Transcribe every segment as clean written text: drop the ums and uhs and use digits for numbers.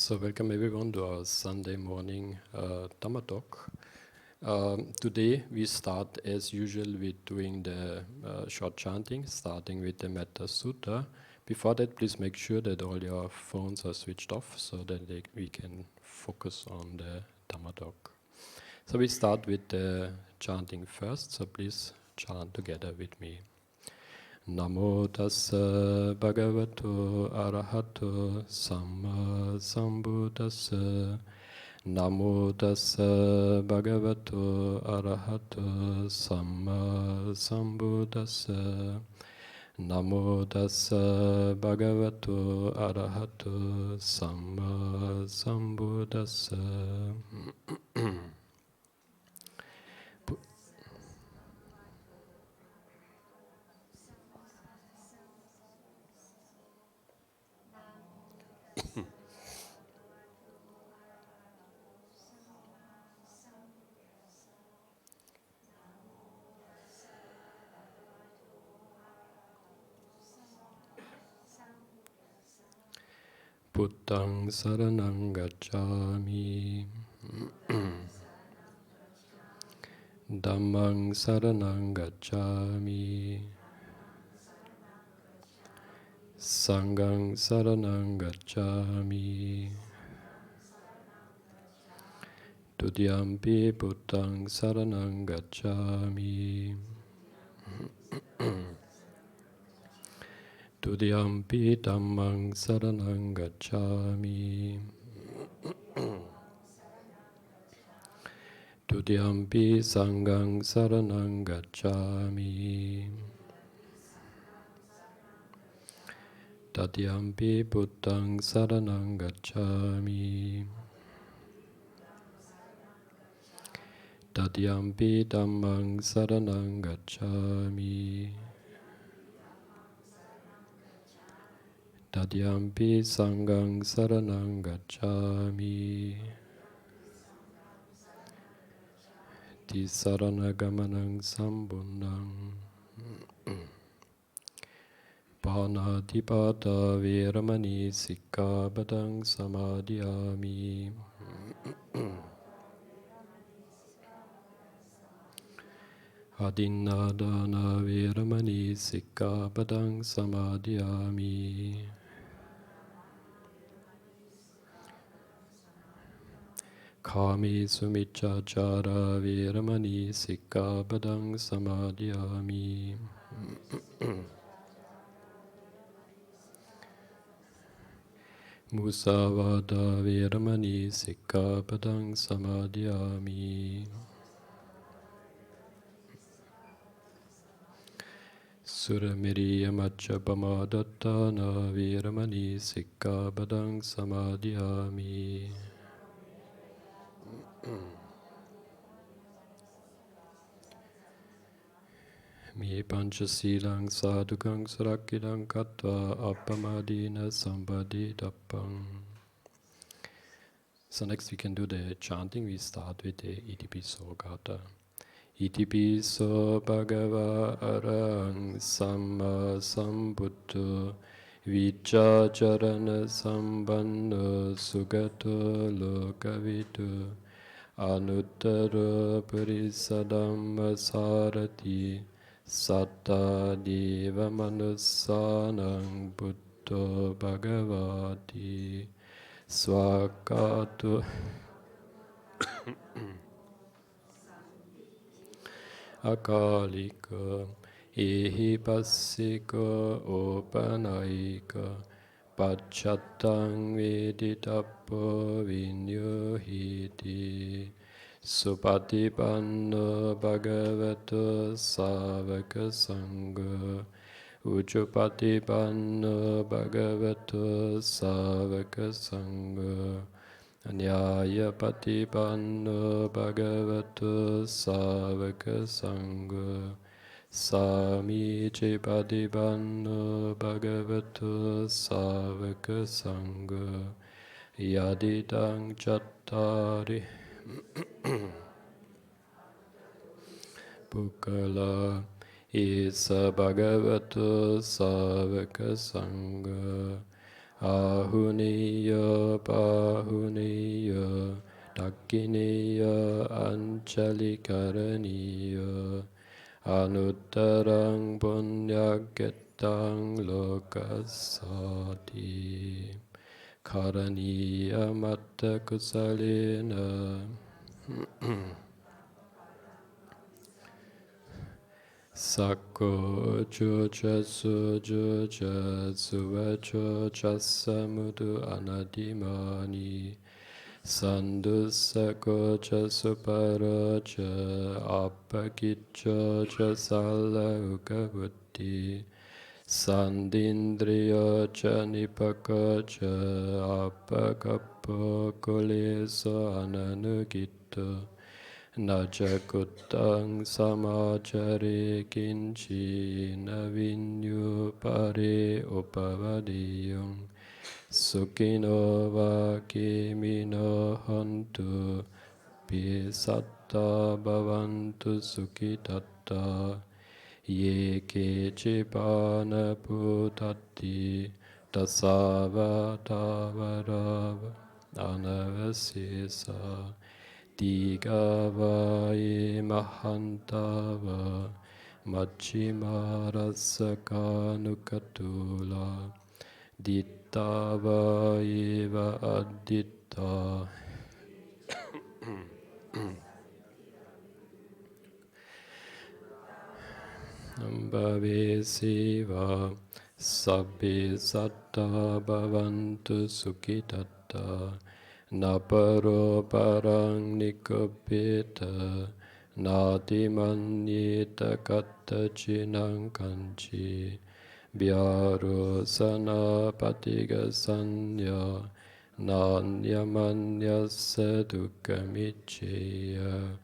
So welcome everyone to our Sunday morning Dhamma talk. Today we start as usual with doing the short chanting, starting with the Metta Sutta. Before that, please make sure that all your phones are switched off so that we can focus on the Dhamma talk. So we start with the chanting first, so please chant together with me. Namo tassa bhagavato arahato samma sambuddhassa. Namo tassa bhagavato arahato samma sambuddhassa. Namo tassa bhagavato arahato samma sambuddhassa. Buddhaṃ saraṇaṃ gacchāmi. Dhammaṃ saraṇaṃ gacchāmi. Sanghaṃ saraṇaṃ gacchāmi. Dutiyampi Buddhaṃ saraṇaṃ gacchāmi. Dutiyampi Dhammaṃ saraṇaṃ gacchāmi. Dutiyampi Sanghaṃ saraṇaṃ gacchāmi. Tatiyampi Buddhaṃ saraṇaṃ gacchāmi. Tatiyampi Dhammaṃ saraṇaṃ gacchāmi. Tatiyampi Sanghaṃ saraṇaṃ gacchāmi. Tisarana-gamaṇaṃ sambuddhaṃ. Pāṇātipātā vēramaṇī sikkāpadaṃ samādhiyāmi. Adinādāna vēramaṇī sikkāpadaṃ samādhiyāmi. Kāmesu micchācārā vēramaṇī sikkāpadaṃ samādhiyāmi. Musāvādā vēramaṇī sikkāpadaṃ samādhiyāmi. Suramiriya maccapamādattāna vēramaṇī sikkāpadaṃ samādhiyāmi. Me panchasīlaṃ sādhukaṃ sarakkhidaṃ kattvā appamādīna sampadītappam. So next we can do the chanting. We start with the Itipiso Gatha. Itipiso bhagavā arahaṃ samma sambuddho vicchācarana sampanno sugato lokavidu anuttaro purisadhamma sārati sattā deva manussānaṃ buddho bhagavāti svakātu akālika ehi passika opanayika pacchattāṃ veditappo viññohiti supatipanno bhagavato sāvaka saṅgho uccupatipanno bhagavato sāvaka saṅgho Nyāyapatipanno bhagavato sāvaka saṅgho Samīcipatipanno bhagavato sāvaka saṅgho Yaditaṃ cattāri Pukkala Isa bhagavato sāvaka saṅgho Ahuniya Bahuniya Dakkiniya Anjalikaraniya Anuttarang Punyaketang Lokasati Karaniya Matta Kusalena Sakko Chucha Sujuja Suvacho Chasamudu Anadimani Sandusako Chasuparacha Apakicho Chasala Ukavutti Sandindriya Chanipaka Cha Apakapo Kuleso Ananugito Najakutang samachare kinchi navinyu pare upavadiyung Sukino vakimino hantu pisatta bhavantu sukhitatta ye kechipana putati tasava tavarava anavasisa Digavaye Mahantava Machimarasakanukkatula Dittavaye Va Additta Bhave Siva Sabbe Satta Bhavantu Sukhitatta Naparo Parang Nikopeta Nati Manyita Katta Chinang Kanchi Byaro Sana Patiga Sanya Nanyamanyasa Dukkamichaya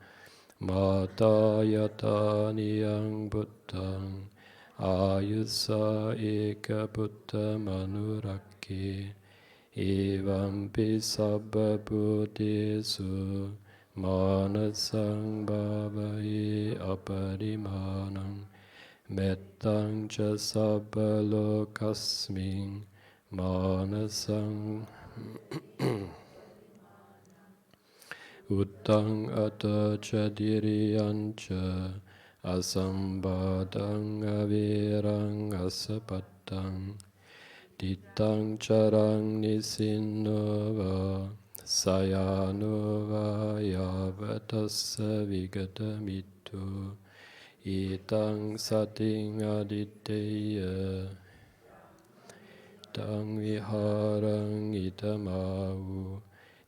Mata Yata Niyang Buddhang Ayusa Eka Buddha Manurake Evampi Sabba Buddhesu Manasang Bhavaye Aparimanang Mettang Cha Sabba Lokasming Manasang Uttang Atta Chadiriyancha Asambadang Avirang Asapattang Dittang Charang Nisinova Sayanova Yavatassa Vigatamitu Itang Sating Aditya Tang Viharang Itamau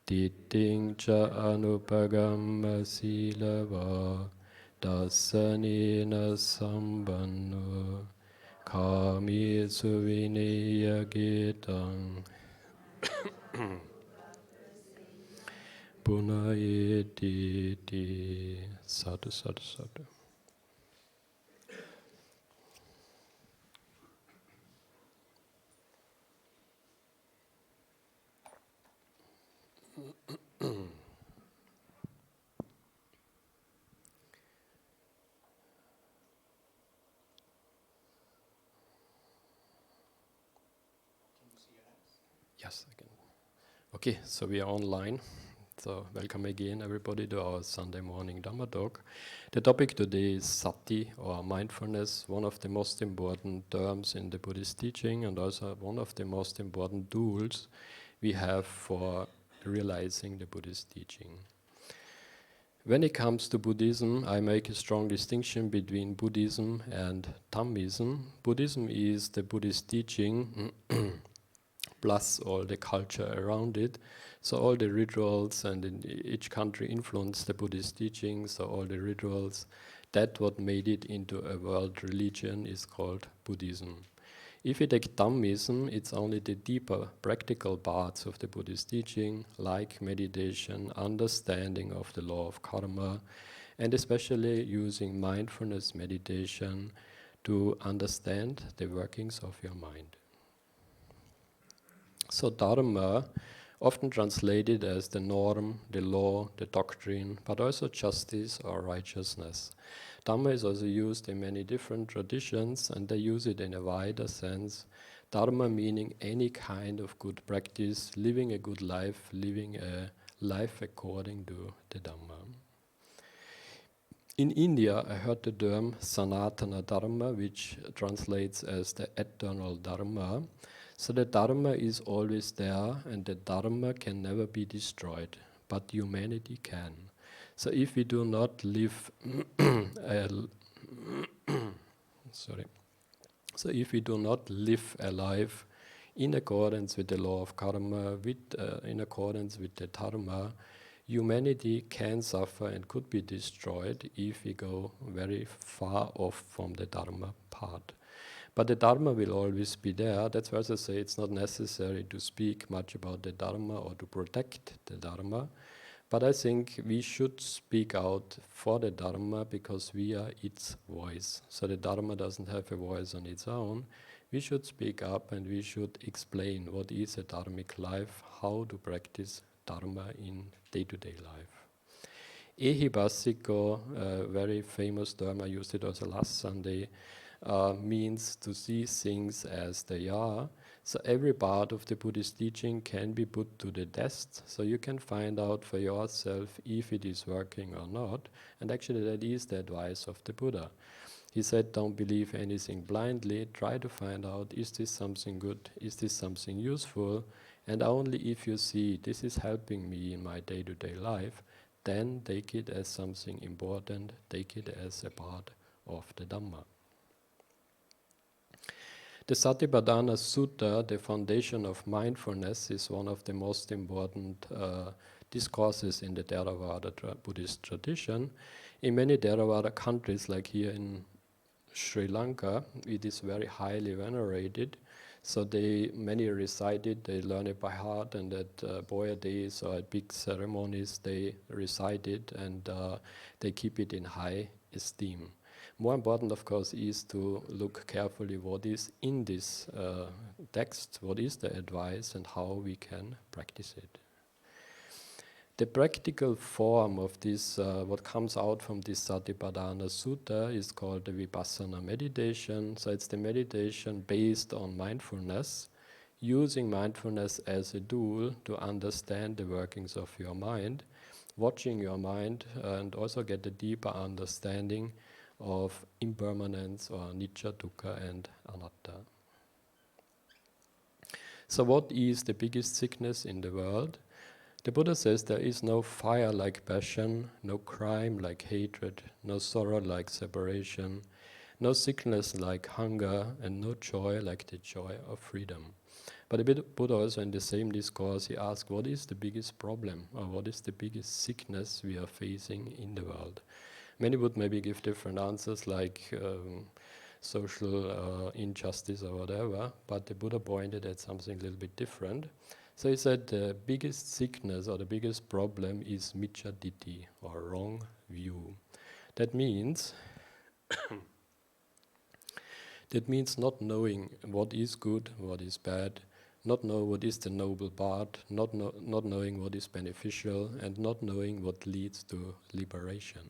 Ditting Cha Anupagamma Silava Dasanina Sambanno Kami Suviniya Gitang Punayeti Sadhu Sadhu Sadhu. Yes, I can. Okay, so we are online. So welcome again, everybody, to our Sunday morning Dhamma talk. The topic today is sati, or mindfulness, one of the most important terms in the Buddhist teaching, and also one of the most important tools we have for realizing the Buddhist teaching. When it comes to Buddhism, I make a strong distinction between Buddhism and Dhammism. Buddhism is the Buddhist teaching plus all the culture around it. So all the rituals, and in each country influenced the Buddhist teachings, so all the rituals, that what made it into a world religion is called Buddhism. If you take Dhammism, it's only the deeper practical parts of the Buddhist teaching, like meditation, understanding of the law of karma, and especially using mindfulness meditation to understand the workings of your mind. So Dharma, often translated as the norm, the law, the doctrine, but also justice or righteousness. Dhamma is also used in many different traditions, and they use it in a wider sense Dharma meaning any kind of good practice, living a good life, living a life according to the Dhamma. In India, I heard the term Sanatana Dharma, which translates as the eternal Dharma. So the Dharma is always there, and the Dharma can never be destroyed, but humanity can. So if we do not live So if we do not live a life in accordance with the law of karma, in accordance with the dharma, humanity can suffer and could be destroyed if we go very far off from the dharma path. But the dharma will always be there. That's why I say it's not necessary to speak much about the dharma or to protect the dharma. But I think we should speak out for the Dharma because we are its voice. So the Dharma doesn't have a voice on its own. We should speak up and we should explain what is a dharmic life, how to practice Dharma in day-to-day life. Ehibasiko, a very famous term, I used it also last Sunday, means to see things as they are. So every part of the Buddhist teaching can be put to the test, so you can find out for yourself if it is working or not. And actually that is the advice of the Buddha. He said, don't believe anything blindly, try to find out, is this something good, is this something useful? And only if you see this is helping me in my day-to-day life, then take it as something important, take it as a part of the Dhamma. The Satipatthana Sutta, the foundation of mindfulness, is one of the most important discourses in the Theravada Buddhist tradition. In many Theravada countries, like here in Sri Lanka, it is very highly venerated. So many recite it, they learn it by heart, and at Boya days or at big ceremonies, they recite it and they keep it in high esteem. More important, of course, is to look carefully what is in this text, what is the advice, and how we can practice it. The practical form of this, what comes out from this Satipatthana Sutta, is called the Vipassana meditation. So it's the meditation based on mindfulness, using mindfulness as a tool to understand the workings of your mind, watching your mind, and also get a deeper understanding of impermanence or anicca, dukkha and anatta. So what is the biggest sickness in the world? The Buddha says there is no fire like passion, no crime like hatred, no sorrow like separation, no sickness like hunger, and no joy like the joy of freedom. But the Buddha also in the same discourse, he asked, what is the biggest problem, or what is the biggest sickness we are facing in the world? Many would maybe give different answers like social injustice or whatever, but the Buddha pointed at something a little bit different. So he said the biggest sickness or the biggest problem is miccha ditthi, or wrong view. That means not knowing what is good, what is bad, not know what is the noble part, not knowing what is beneficial, and not knowing what leads to liberation.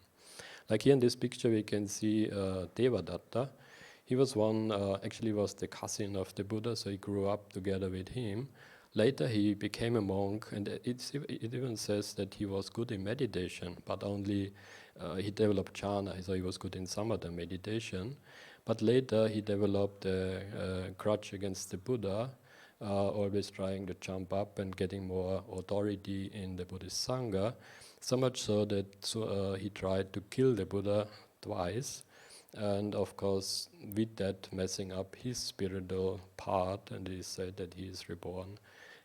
Like here in this picture we can see Devadatta. He was actually was the cousin of the Buddha, so he grew up together with him. Later he became a monk, and it even says that he was good in meditation, but only he developed jhana, so he was good in samatha meditation. But later he developed a grudge against the Buddha, always trying to jump up and getting more authority in the Buddhist Sangha, so much so that he tried to kill the Buddha twice, and of course with that messing up his spiritual part, and he said that he is reborn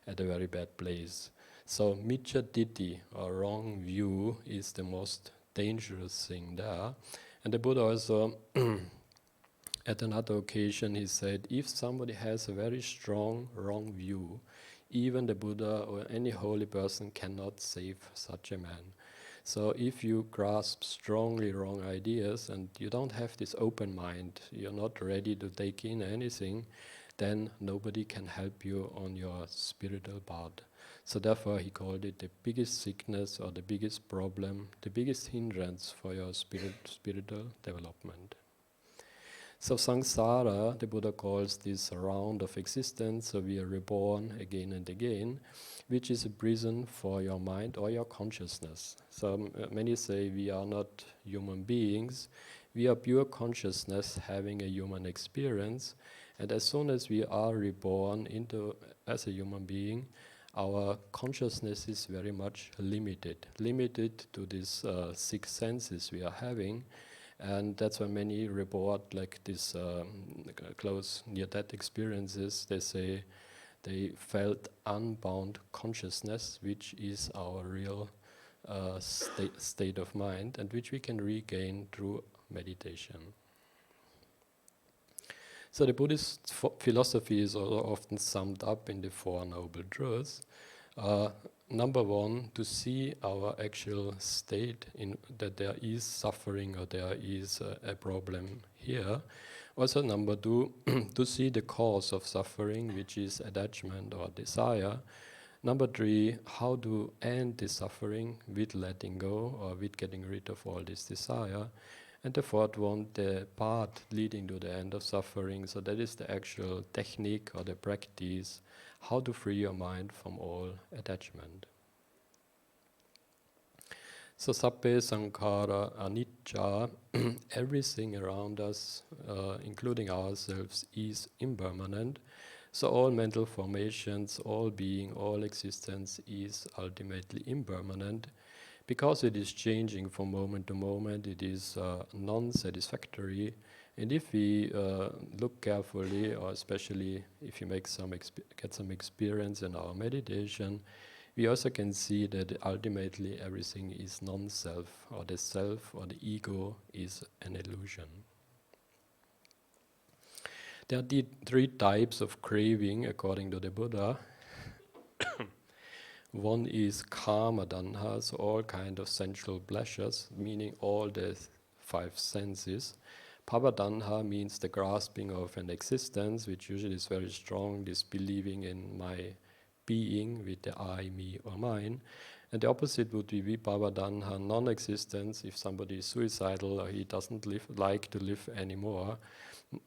at a very bad place. So miccha ditthi, or wrong view, is the most dangerous thing there. And the Buddha also at another occasion he said, if somebody has a very strong wrong view, even the Buddha or any holy person cannot save such a man. So if you grasp strongly wrong ideas and you don't have this open mind, you're not ready to take in anything, then nobody can help you on your spiritual path. So therefore he called it the biggest sickness or the biggest problem, the biggest hindrance for your spiritual development. So samsara, the Buddha calls this a round of existence, so we are reborn again and again, which is a prison for your mind or your consciousness. So many say we are not human beings, we are pure consciousness having a human experience, and as soon as we are reborn into as a human being, our consciousness is very much limited to these six senses we are having. And that's why many report like this close near-death experiences. They say they felt unbound consciousness, which is our real state of mind, and which we can regain through meditation. So the Buddhist philosophy is often summed up in the Four Noble Truths. Number one, to see our actual state, in that there is suffering or there is a problem here. Also number two, to see the cause of suffering, which is attachment or desire. Number three, how to end the suffering with letting go or with getting rid of all this desire. And the fourth one, the path leading to the end of suffering. So that is the actual technique or the practice, how to free your mind from all attachment. So sabbe sankhara anicca, everything around us, including ourselves, is impermanent. So all mental formations, all being, all existence is ultimately impermanent. Because it is changing from moment to moment, it is non-satisfactory. And if we look carefully, or especially if you make get some experience in our meditation, we also can see that ultimately everything is non-self, or the self or the ego is an illusion. There are three types of craving according to the Buddha. One is kama danha, so all kind of sensual pleasures, meaning all the five senses. Pavadanha means the grasping of an existence, which usually is very strong, this believing in my being with the I, me, or mine. And the opposite would be vipavadanha, non-existence. If somebody is suicidal or he doesn't like to live anymore,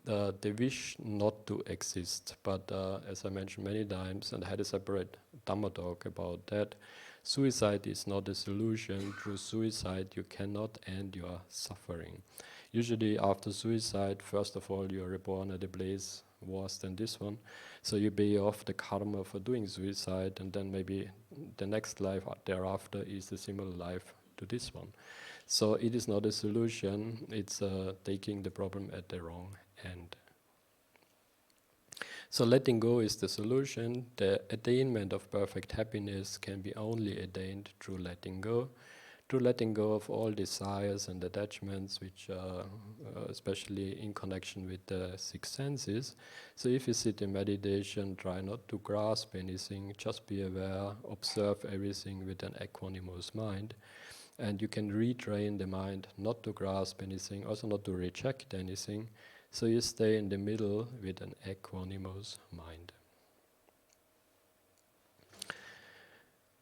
they wish not to exist. But as I mentioned many times, and I had a separate Dhamma talk about that, suicide is not a solution. Through suicide, you cannot end your suffering. Usually after suicide, first of all, you are reborn at a place worse than this one. So you pay off the karma for doing suicide, and then maybe the next life thereafter is a similar life to this one. So it is not a solution, it's taking the problem at the wrong end. So letting go is the solution. The attainment of perfect happiness can be only attained through letting go. Through letting go of all desires and attachments, which are especially in connection with the six senses. So if you sit in meditation, try not to grasp anything, just be aware, observe everything with an equanimous mind. And you can retrain the mind not to grasp anything, also not to reject anything. So you stay in the middle with an equanimous mind.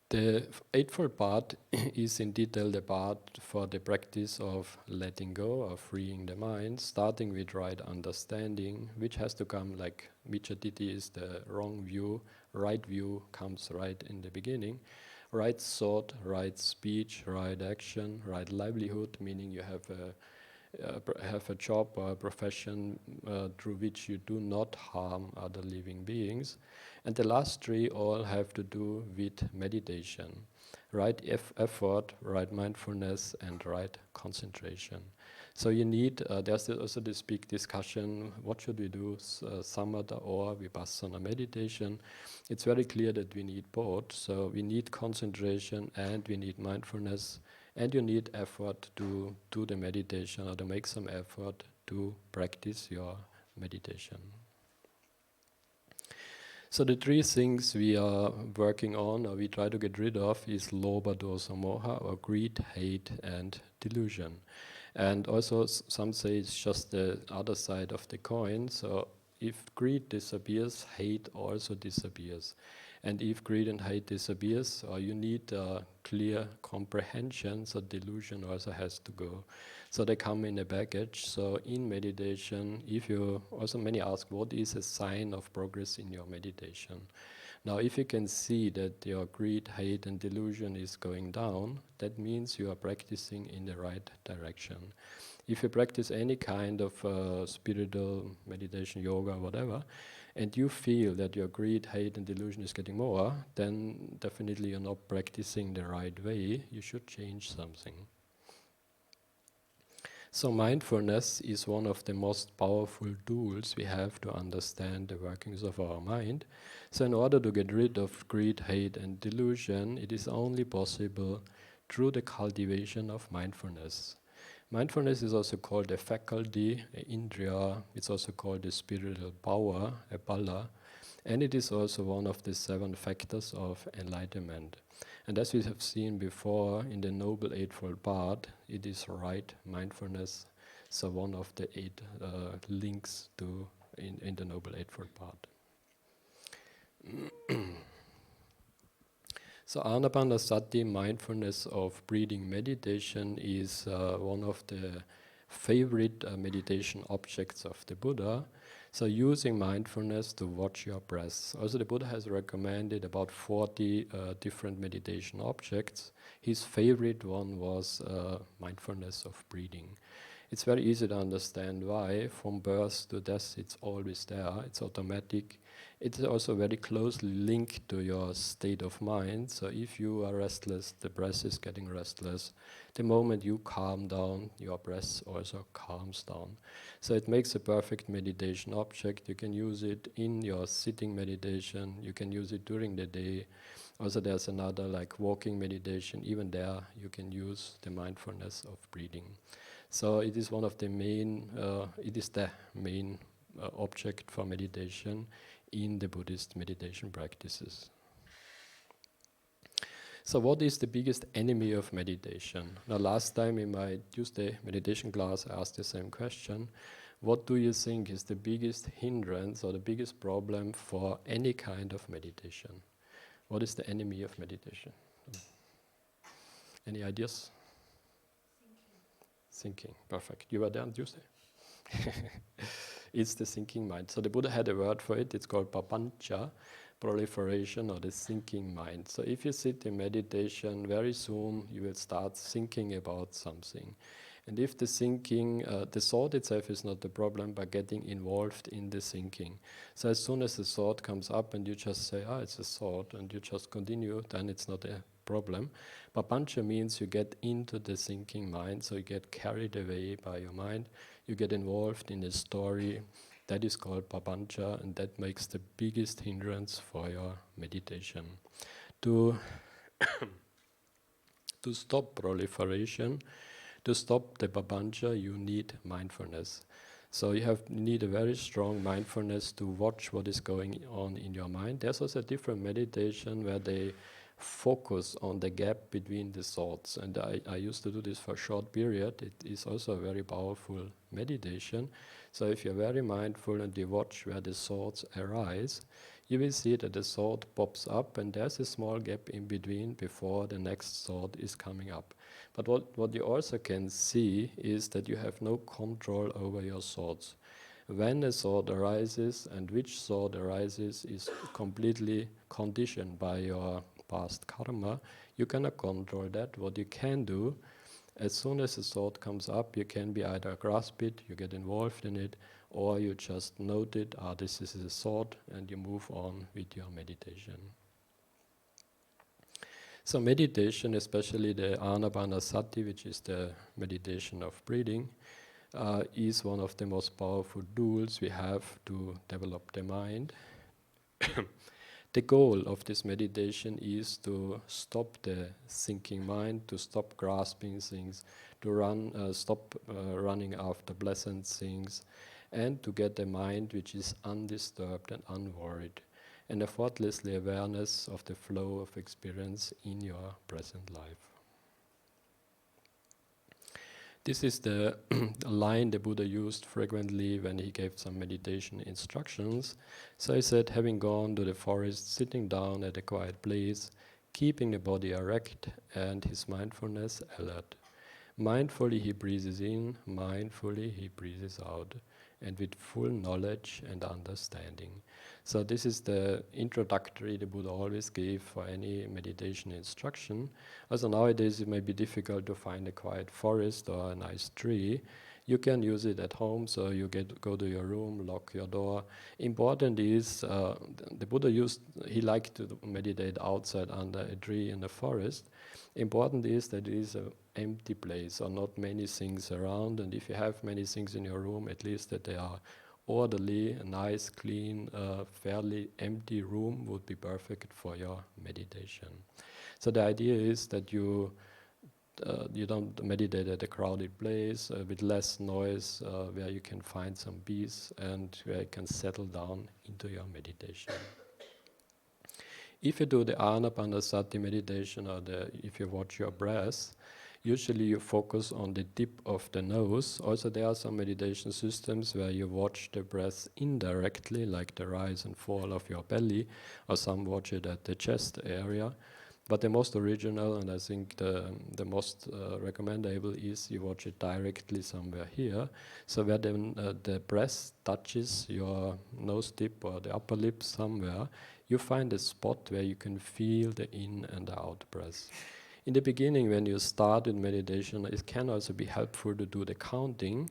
The Eightfold Path is in detail the path for the practice of letting go, of freeing the mind, starting with right understanding, which has to come like Micchaditi is the wrong view, right view comes right in the beginning. Right thought, right speech, right action, right livelihood, meaning you have a job or a profession through which you do not harm other living beings. And the last three all have to do with meditation. Right effort, right mindfulness, and right concentration. So you need, there's also this big discussion, what should we do, samatha or vipassana meditation? It's very clear that we need both. So we need concentration and we need mindfulness, and you need effort to do the meditation or to make some effort to practice your meditation. So the three things we are working on or we try to get rid of is lobha, dosa, moha, or greed, hate, and delusion. And also some say it's just the other side of the coin. So if greed disappears, hate also disappears. And if greed and hate disappears, you need clear comprehension, so delusion also has to go. So they come in a package. So in meditation, if you, also many ask, what is a sign of progress in your meditation? Now, if you can see that your greed, hate, and delusion is going down, that means you are practicing in the right direction. If you practice any kind of spiritual meditation, yoga, whatever, and you feel that your greed, hate, and delusion is getting more, then definitely you're not practicing the right way. You should change something. So mindfulness is one of the most powerful tools we have to understand the workings of our mind. So in order to get rid of greed, hate, and delusion, it is only possible through the cultivation of mindfulness. Mindfulness is also called a faculty, a indriya. It's also called a spiritual power, a bala, and it is also one of the 7 factors of enlightenment. And as we have seen before in the Noble Eightfold Path, it is right mindfulness, so one of the 8 links to in the Noble Eightfold Path. So Anapanasati, mindfulness of breathing meditation, is one of the favorite meditation objects of the Buddha. So using mindfulness to watch your breath. Also the Buddha has recommended about 40 different meditation objects. His favorite one was mindfulness of breathing. It's very easy to understand why. From birth to death it's always there, it's automatic. It's also very closely linked to your state of mind. So if you are restless, the breath is getting restless. The moment you calm down, your breath also calms down. So it makes a perfect meditation object. You can use it in your sitting meditation. You can use it during the day. Also there's another like walking meditation. Even there you can use the mindfulness of breathing. So it is one of the main, it is the main object for meditation in the Buddhist meditation practices. So what is the biggest enemy of meditation? Now last time in my Tuesday meditation class I asked the same question. What do you think is the biggest hindrance or the biggest problem for any kind of meditation? What is the enemy of meditation? Any ideas? Thinking. Perfect. You were there on Tuesday? It's the thinking mind. So the Buddha had a word for it. It's called papancha, proliferation, or the thinking mind. So if you sit in meditation, very soon you will start thinking about something. And if the thinking, the thought itself is not the problem, but getting involved in the thinking. So as soon as the thought comes up and you just say, it's a thought, and you just continue, then it's not a problem. Papancha means you get into the thinking mind, so you get carried away by your mind, you get involved in a story. That is called papancha, and that makes the biggest hindrance for your meditation. To stop proliferation, to stop the papancha, you need mindfulness. So you need a very strong mindfulness to watch what is going on in your mind. There's also a different meditation where they focus on the gap between the thoughts. And I used to do this for a short period. It is also a very powerful meditation. So if you're very mindful and you watch where the thoughts arise, you will see that the thought pops up and there's a small gap in between before the next thought is coming up. But what you also can see is that you have no control over your thoughts. When a thought arises and which thought arises is completely conditioned by your past karma. You cannot control that. What you can do, as soon as a thought comes up, you can be either grasp it, you get involved in it, or you just note it, this is a thought, and you move on with your meditation. So meditation, especially the Anapanasati, which is the meditation of breathing, is one of the most powerful tools we have to develop the mind. The goal of this meditation is to stop the thinking mind, to stop grasping things, to stop running after pleasant things, and to get a mind which is undisturbed and unworried, and effortlessly awareness of the flow of experience in your present life. This is the line the Buddha used frequently when he gave some meditation instructions. So he said, having gone to the forest, sitting down at a quiet place, keeping the body erect and his mindfulness alert. Mindfully he breathes in, mindfully he breathes out, and with full knowledge and understanding. So this is the introductory the Buddha always gave for any meditation instruction. Also nowadays it may be difficult to find a quiet forest or a nice tree. You can use it at home, so you go to your room, lock your door. Important is, the Buddha he liked to meditate outside under a tree in the forest. Important is that it is an empty place or not many things around, and if you have many things in your room, at least that they are orderly, a nice, clean, fairly empty room would be perfect for your meditation. So the idea is that you don't meditate at a crowded place with less noise, where you can find some peace and where you can settle down into your meditation. If you do the Anapanasati meditation or if you watch your breath, usually you focus on the tip of the nose. Also there are some meditation systems where you watch the breath indirectly, like the rise and fall of your belly, or some watch it at the chest area. But the most original, and I think the most recommendable, is you watch it directly somewhere here. So where the breath touches your nose tip or the upper lip somewhere, you find a spot where you can feel the in and the out breath. In the beginning, when you start in meditation, it can also be helpful to do the counting.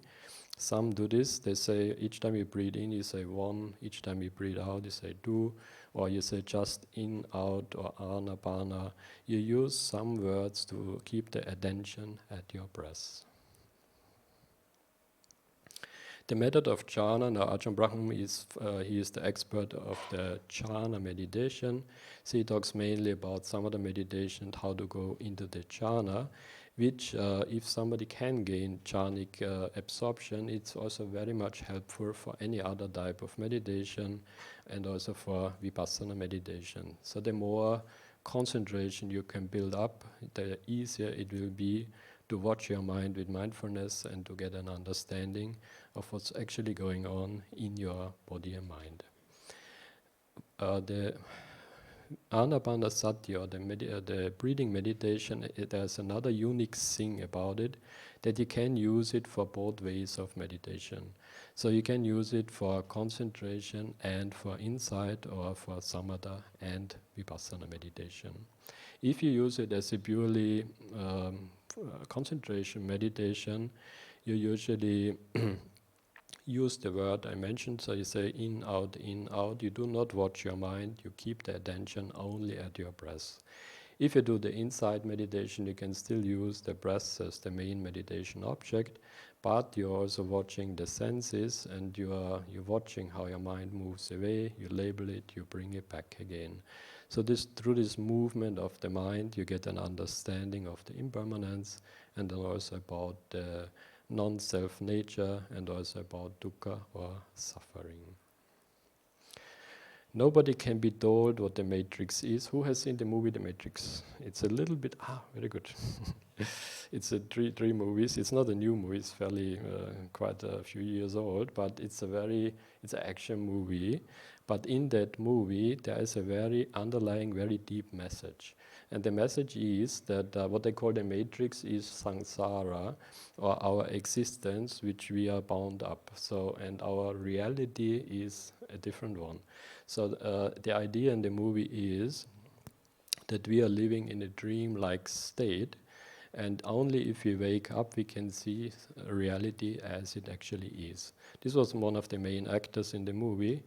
Some do this. They say each time you breathe in, you say 1. Each time you breathe out, you say 2. Or you say just in, out, or anapana. You use some words to keep the attention at your breath. The method of jhana, now Ajahn Brahm he is the expert of the jhana meditation. So he talks mainly about some of the meditation, how to go into the jhana, which if somebody can gain jhanic absorption, it's also very much helpful for any other type of meditation and also for vipassana meditation. So the more concentration you can build up, the easier it will be to watch your mind with mindfulness and to get an understanding of what's actually going on in your body and mind. The Anapanasati, or the breathing meditation, there's another unique thing about it, that you can use it for both ways of meditation. So you can use it for concentration and for insight, or for samatha and vipassana meditation. If you use it as a purely concentration meditation, you usually use the word I mentioned, so you say in, out, in, out. You do not watch your mind, you keep the attention only at your breath. If you do the insight meditation, you can still use the breath as the main meditation object, but you're also watching the senses, and you're watching how your mind moves away, you label it, you bring it back again. So through this movement of the mind, you get an understanding of the impermanence, and then also about the non-self nature, and also about dukkha or suffering. Nobody can be told what the Matrix is. Who has seen the movie The Matrix? It's a little bit, very good. It's three movies. It's not a new movie. It's fairly quite a few years old, but it's an action movie. But in that movie, there is a very underlying, very deep message. And the message is that what they call the matrix is samsara, or our existence, which we are bound up. So, and our reality is a different one. So the idea in the movie is that we are living in a dream-like state, and only if we wake up we can see reality as it actually is. This was one of the main actors in the movie,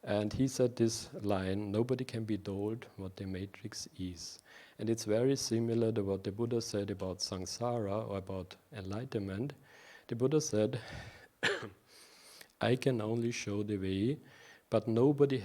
and he said this line, "Nobody can be told what the matrix is." And it's very similar to what the Buddha said about samsara, or about enlightenment. The Buddha said, I can only show the way, but everybody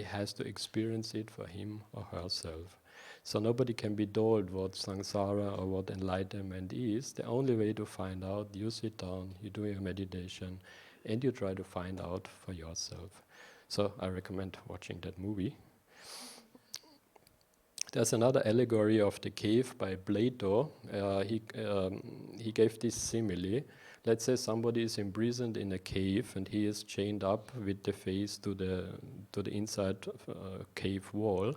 has to experience it for him or herself. So nobody can be told what samsara or what enlightenment is. The only way to find out, you sit down, you do your meditation, and you try to find out for yourself. So I recommend watching that movie. There's another allegory of the cave by Plato. He gave this simile. Let's say somebody is imprisoned in a cave and he is chained up with the face to the inside cave wall.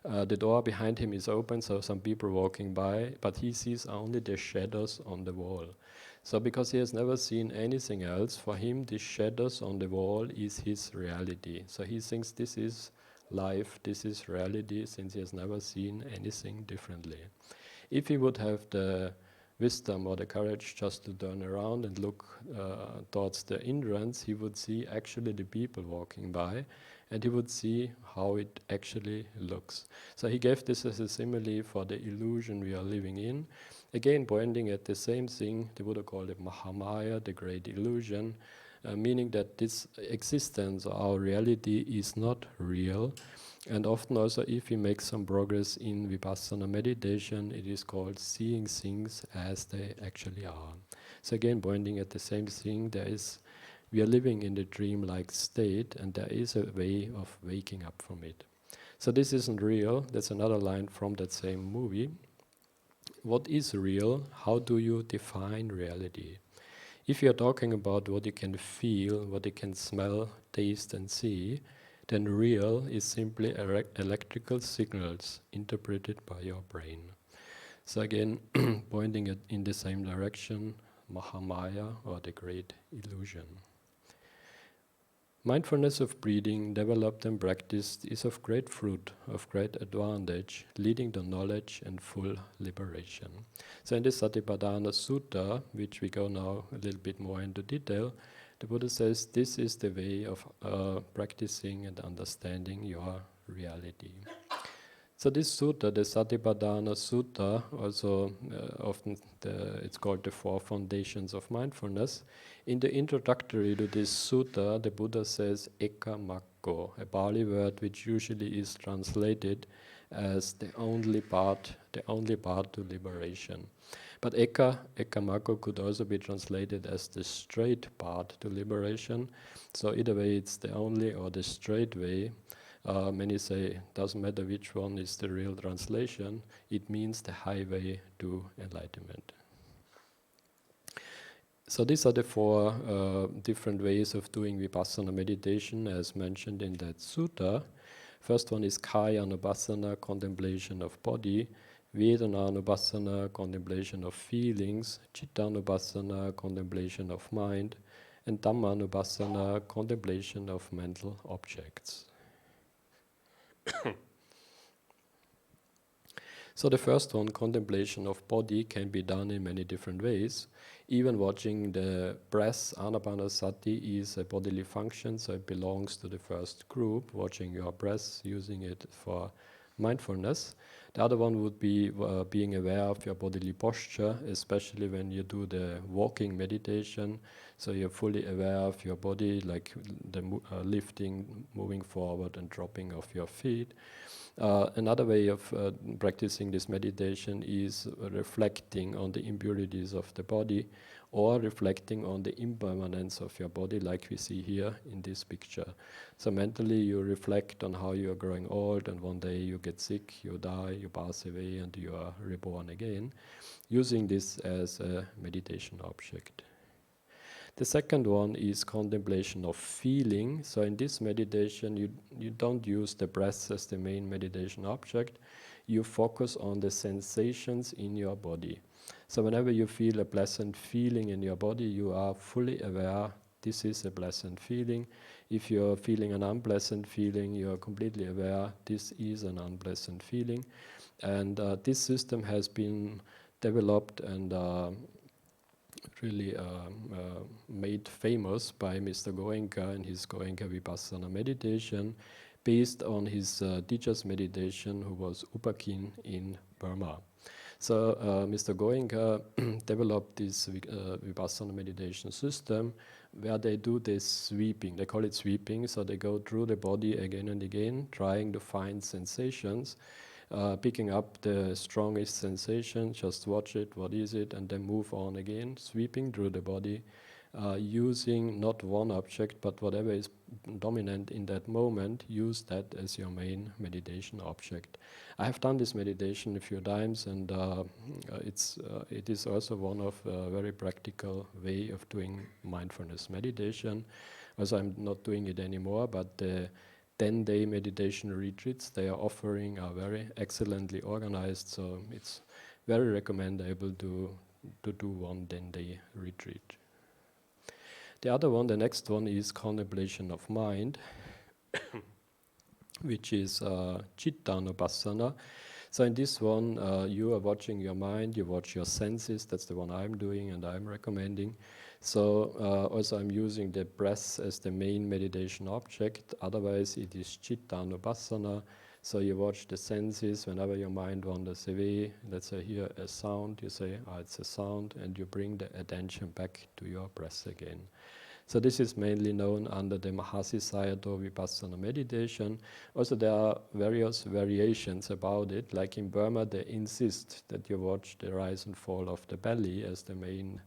The door behind him is open, so some people walking by, but he sees only the shadows on the wall. So because he has never seen anything else, for him the shadows on the wall is his reality. So he thinks this is life, this is reality, since he has never seen anything differently. If he would have the wisdom or the courage just to turn around and look towards the entrance, he would see actually the people walking by, and he would see how it actually looks. So he gave this as a simile for the illusion we are living in. Again, pointing at the same thing, the Buddha called it Mahamaya, the great illusion, meaning that this existence, our reality, is not real. And often also, if we make some progress in Vipassana meditation, it is called seeing things as they actually are. So again, pointing at the same thing, we are living in the dream-like state, and there is a way of waking up from it. So this isn't real. That's another line from that same movie. What is real? How do you define reality? If you're talking about what you can feel, what you can smell, taste and see, then real is simply electrical signals interpreted by your brain. So again, pointing it in the same direction, Mahamaya, or the great illusion. Mindfulness of breathing, developed and practiced, is of great fruit, of great advantage, leading to knowledge and full liberation. So in the Satipatthana Sutta, which we go now a little bit more into detail, the Buddha says this is the way of practicing and understanding your reality. So this sutta, the Satipatthana Sutta, also often it's called the Four Foundations of Mindfulness. In the introductory to this sutta, the Buddha says Eka Makko, a Pali word which usually is translated as the only path to liberation. But Eka Makko could also be translated as the straight path to liberation. So either way, it's the only or the straight way. Many say, doesn't matter which one is the real translation, it means the highway to enlightenment. So these are the four different ways of doing Vipassana meditation as mentioned in that sutta. First one is Kaya Anupassana, contemplation of body, Vedana Anupassana, contemplation of feelings, Citta Anupassana, contemplation of mind, and Dhamma Anupassana, contemplation of mental objects. So the first one, contemplation of body, can be done in many different ways. Even watching the breath, anapanasati, is a bodily function, so it belongs to the first group, watching your breath, using it for mindfulness. The other one would be being aware of your bodily posture, especially when you do the walking meditation. So you're fully aware of your body, like the lifting, moving forward and dropping of your feet. Another way of practicing this meditation is reflecting on the impurities of the body, or reflecting on the impermanence of your body, like we see here in this picture. So mentally you reflect on how you are growing old, and one day you get sick, you die, you pass away, and you are reborn again, using this as a meditation object. The second one is contemplation of feeling. So in this meditation, you don't use the breath as the main meditation object. You focus on the sensations in your body. So whenever you feel a pleasant feeling in your body, you are fully aware this is a pleasant feeling. If you're feeling an unpleasant feeling, you are completely aware this is an unpleasant feeling. And this system has been developed and really made famous by Mr. Goenka and his Goenka Vipassana meditation, based on his teacher's meditation, who was Upakin in Burma. So Mr. Goenka developed this Vipassana meditation system where they do this sweeping. They call it sweeping, so they go through the body again and again, trying to find sensations. Picking up the strongest sensation, just watch it, what is it, and then move on again, sweeping through the body, using not one object, but whatever is dominant in that moment, use that as your main meditation object. I have done this meditation a few times, and it is also one of a very practical way of doing mindfulness meditation. Also, I'm not doing it anymore, but the 10-day meditation retreats they are offering are very excellently organized, so it's very recommendable to do one 10-day retreat. The other one, the next one, is contemplation of mind, which is Chittanupassana. So in this one, you are watching your mind, you watch your senses. That's the one I'm doing and I'm recommending. So also I'm using the breath as the main meditation object. Otherwise, it is Chittanupassana. So you watch the senses. Whenever your mind wanders away, let's say hear a sound, you say, it's a sound, and you bring the attention back to your breath again. So this is mainly known under the Mahasi Sayadaw Vipassana meditation. Also there are various variations about it. Like in Burma, they insist that you watch the rise and fall of the belly as the main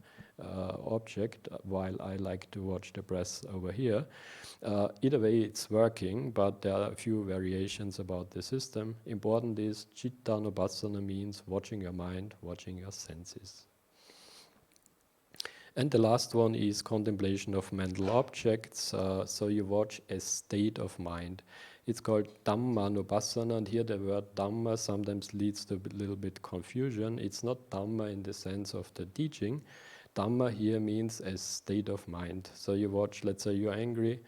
object, while I like to watch the breath over here. Either way, it's working, but there are a few variations about the system. Important is Chittanupassana means watching your mind, watching your senses. And the last one is contemplation of mental objects. So you watch a state of mind. It's called Dhammanupassana, and here the word Dhamma sometimes leads to a little bit confusion. It's not Dhamma in the sense of the teaching. Dhamma here means a state of mind. So you watch, let's say you're angry,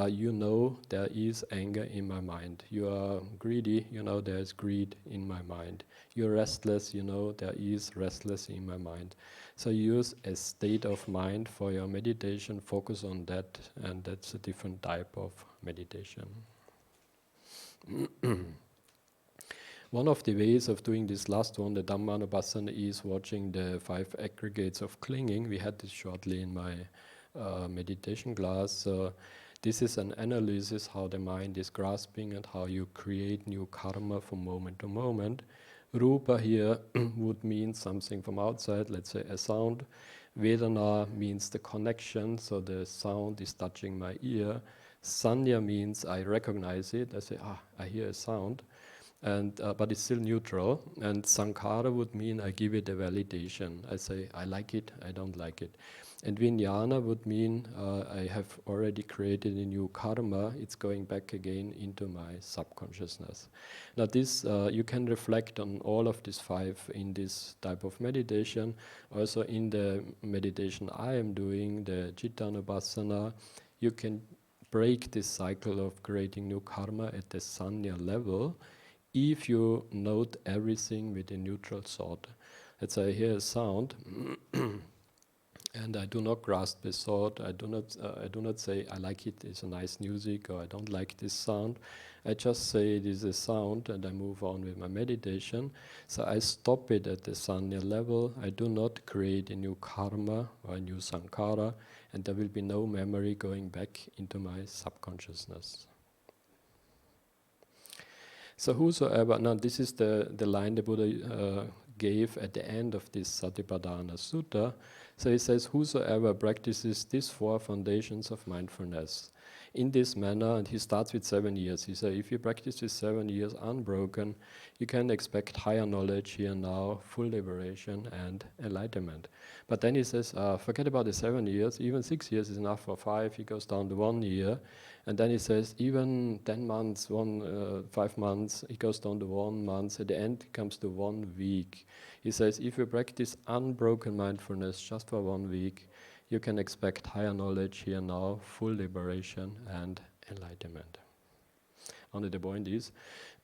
you know there is anger in my mind. You are greedy, you know there is greed in my mind. You're restless, you know there is restless in my mind. So use a state of mind for your meditation, focus on that, and that's a different type of meditation. One of the ways of doing this last one, the Dhammanupassana, is watching the 5 aggregates of clinging. We had this shortly in my meditation class. This is an analysis how the mind is grasping and how you create new karma from moment to moment. Rupa here would mean something from outside, let's say a sound. Vedana means the connection, so the sound is touching my ear. Sanya means I recognize it, I say, I hear a sound, and but it's still neutral. And Sankhara would mean I give it a validation. I say, I like it, I don't like it. And Vijnana would mean I have already created a new karma, it's going back again into my subconsciousness. Now this, you can reflect on all of these 5 in this type of meditation. Also in the meditation I am doing, the Chittanupassana, you can break this cycle of creating new karma at the sanya level if you note everything with a neutral thought. Let's say I hear a sound, and I do not grasp the thought. I do not say I like it. It's a nice music, or I don't like this sound. I just say it is a sound, and I move on with my meditation. So I stop it at the sanya level. I do not create a new karma or a new sankhara, and there will be no memory going back into my subconsciousness. So whosoever, now this is the line the Buddha gave at the end of this Satipatthana Sutta. So he says, whosoever practices these 4 foundations of mindfulness in this manner, and he starts with 7 years. He says, if you practice this 7 years unbroken, you can expect higher knowledge here now, full liberation and enlightenment. But then he says, forget about the 7 years, even 6 years is enough for 5, he goes down to 1 year. And then he says, even 10 months, 5 months, it goes down to 1 month. At the end, it comes to 1 week. He says, if you practice unbroken mindfulness just for 1 week, you can expect higher knowledge here now, full liberation and enlightenment. Only the point is,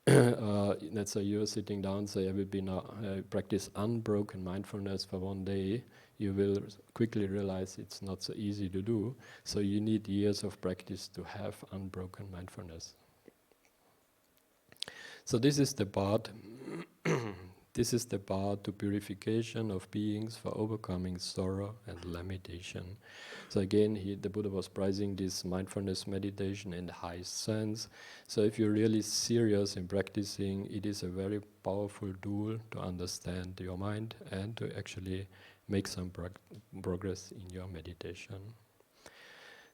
let's say you're sitting down, say I will be now practice unbroken mindfulness for 1 day. You will quickly realize it's not so easy to do. So you need years of practice to have unbroken mindfulness. So this is the part. This is the path to purification of beings for overcoming sorrow and limitation. So again, the Buddha was prizing this mindfulness meditation in the highest sense. So if you're really serious in practicing, it is a very powerful tool to understand your mind and to actually make some progress in your meditation.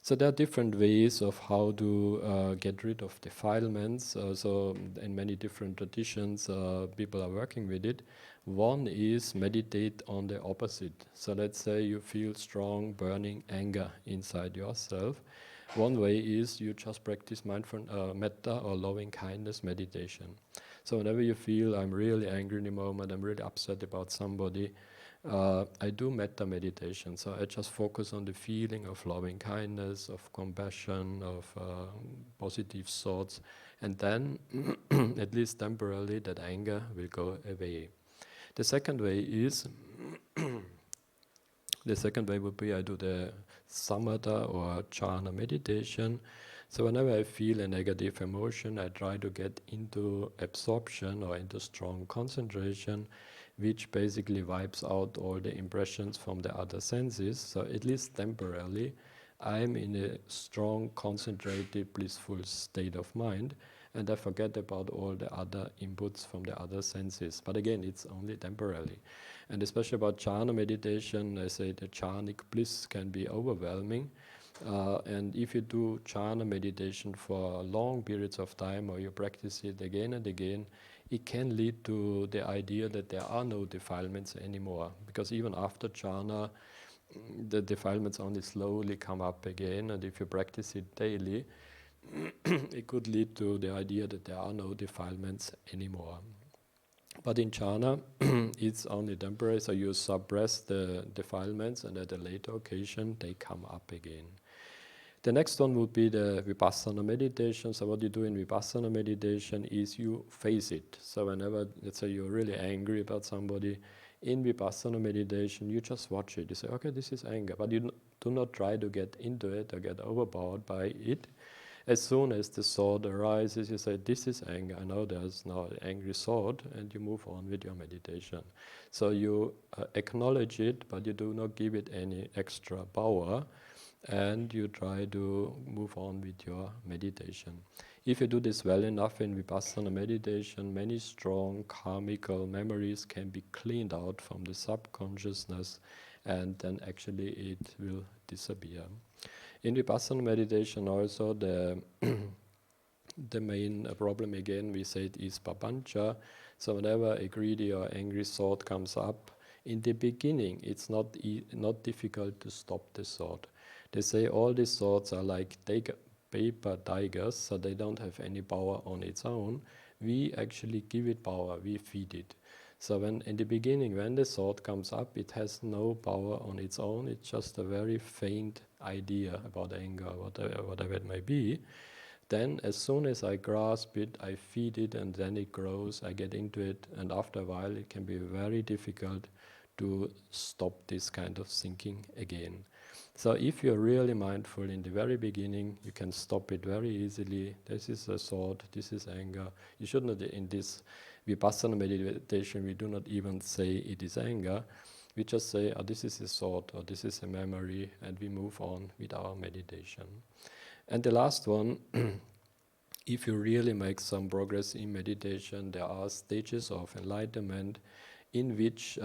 So there are different ways of how to get rid of defilements. So in many different traditions, people are working with it. One is meditate on the opposite. So let's say you feel strong burning anger inside yourself. One way is you just practice mindful metta or loving kindness meditation. So whenever you feel I'm really angry in the moment, I'm really upset about somebody, I do metta meditation. So I just focus on the feeling of loving kindness, of compassion, of positive thoughts, and then, at least temporarily, that anger will go away. The second way is, the second way would be I do the samatha or jhana meditation. So whenever I feel a negative emotion, I try to get into absorption or into strong concentration, which basically wipes out all the impressions from the other senses. So at least temporarily, I'm in a strong, concentrated, blissful state of mind, and I forget about all the other inputs from the other senses. But again, it's only temporarily. And especially about jhana meditation, I say the jhanic bliss can be overwhelming. And if you do jhana meditation for long periods of time, or you practice it again and again, it can lead to the idea that there are no defilements anymore. Because even after jhana, the defilements only slowly come up again. And if you practice it daily, it could lead to the idea that there are no defilements anymore. But in jhana, it's only temporary, so you suppress the defilements, and at a later occasion, they come up again. The next one would be the vipassana meditation. So what you do in vipassana meditation is you face it. So whenever, let's say, you're really angry about somebody, in vipassana meditation, you just watch it. You say, okay, this is anger, but you do not try to get into it or get overpowered by it. As soon as the thought arises, you say, this is anger. I know there's now an angry thought, and you move on with your meditation. So you acknowledge it, but you do not give it any extra power, and you try to move on with your meditation. If you do this well enough in Vipassana meditation, many strong karmical memories can be cleaned out from the subconsciousness, and then actually it will disappear. In Vipassana meditation also, the main problem again, we said, is papancha. So whenever a greedy or angry thought comes up, in the beginning, it's not difficult to stop the thought. They say all these thoughts are like paper tigers, so they don't have any power on its own. We actually give it power, we feed it. So when in the beginning, when the thought comes up, it has no power on its own. It's just a very faint idea about anger, whatever it may be. Then as soon as I grasp it, I feed it, and then it grows, I get into it, and after a while it can be very difficult to stop this kind of thinking again. So if you're really mindful in the very beginning, you can stop it very easily. This is a thought, this is anger. You should not, in this Vipassana meditation, we do not even say it is anger. We just say, oh, this is a thought, or this is a memory, and we move on with our meditation. And the last one, if you really make some progress in meditation, there are stages of enlightenment in which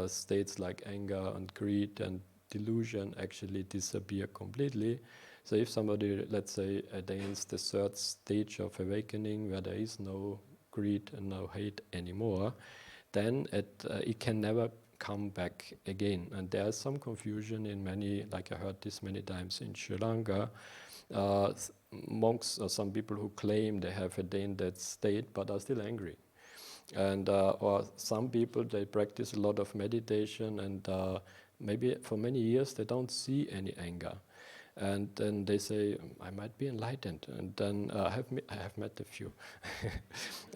states like anger and greed and delusion actually disappear completely. So if somebody, let's say, attains the third stage of awakening, where there is no greed and no hate anymore, then it can never come back again. And there is some confusion in many, like I heard this many times in Sri Lanka, monks or some people who claim they have attained that state but are still angry. And or some people, they practice a lot of meditation, and maybe for many years they don't see any anger. And then they say, I might be enlightened. And then I have met a few.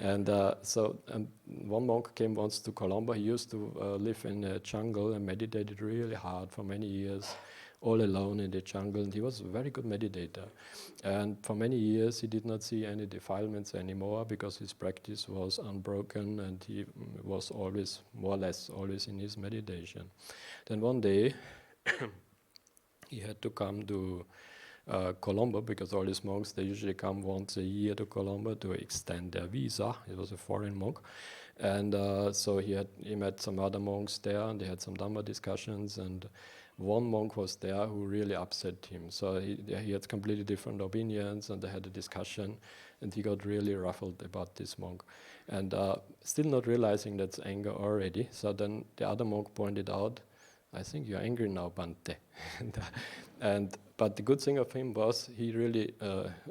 And so one monk came once to Colombo. He used to live in a jungle and meditated really hard for many years, all alone in the jungle. And he was a very good meditator. And for many years he did not see any defilements anymore, because his practice was unbroken, and he was always, more or less, always in his meditation. Then one day, he had to come to Colombo, because all these monks, they usually come once a year to Colombo to extend their visa. He was a foreign monk. And so he met some other monks there, and they had some Dhamma discussions, and one monk was there who really upset him. So he had completely different opinions, and they had a discussion, and he got really ruffled about this monk. And still not realizing that's anger already. So then the other monk pointed out, I think you're angry now, Bante. But the good thing of him was he really,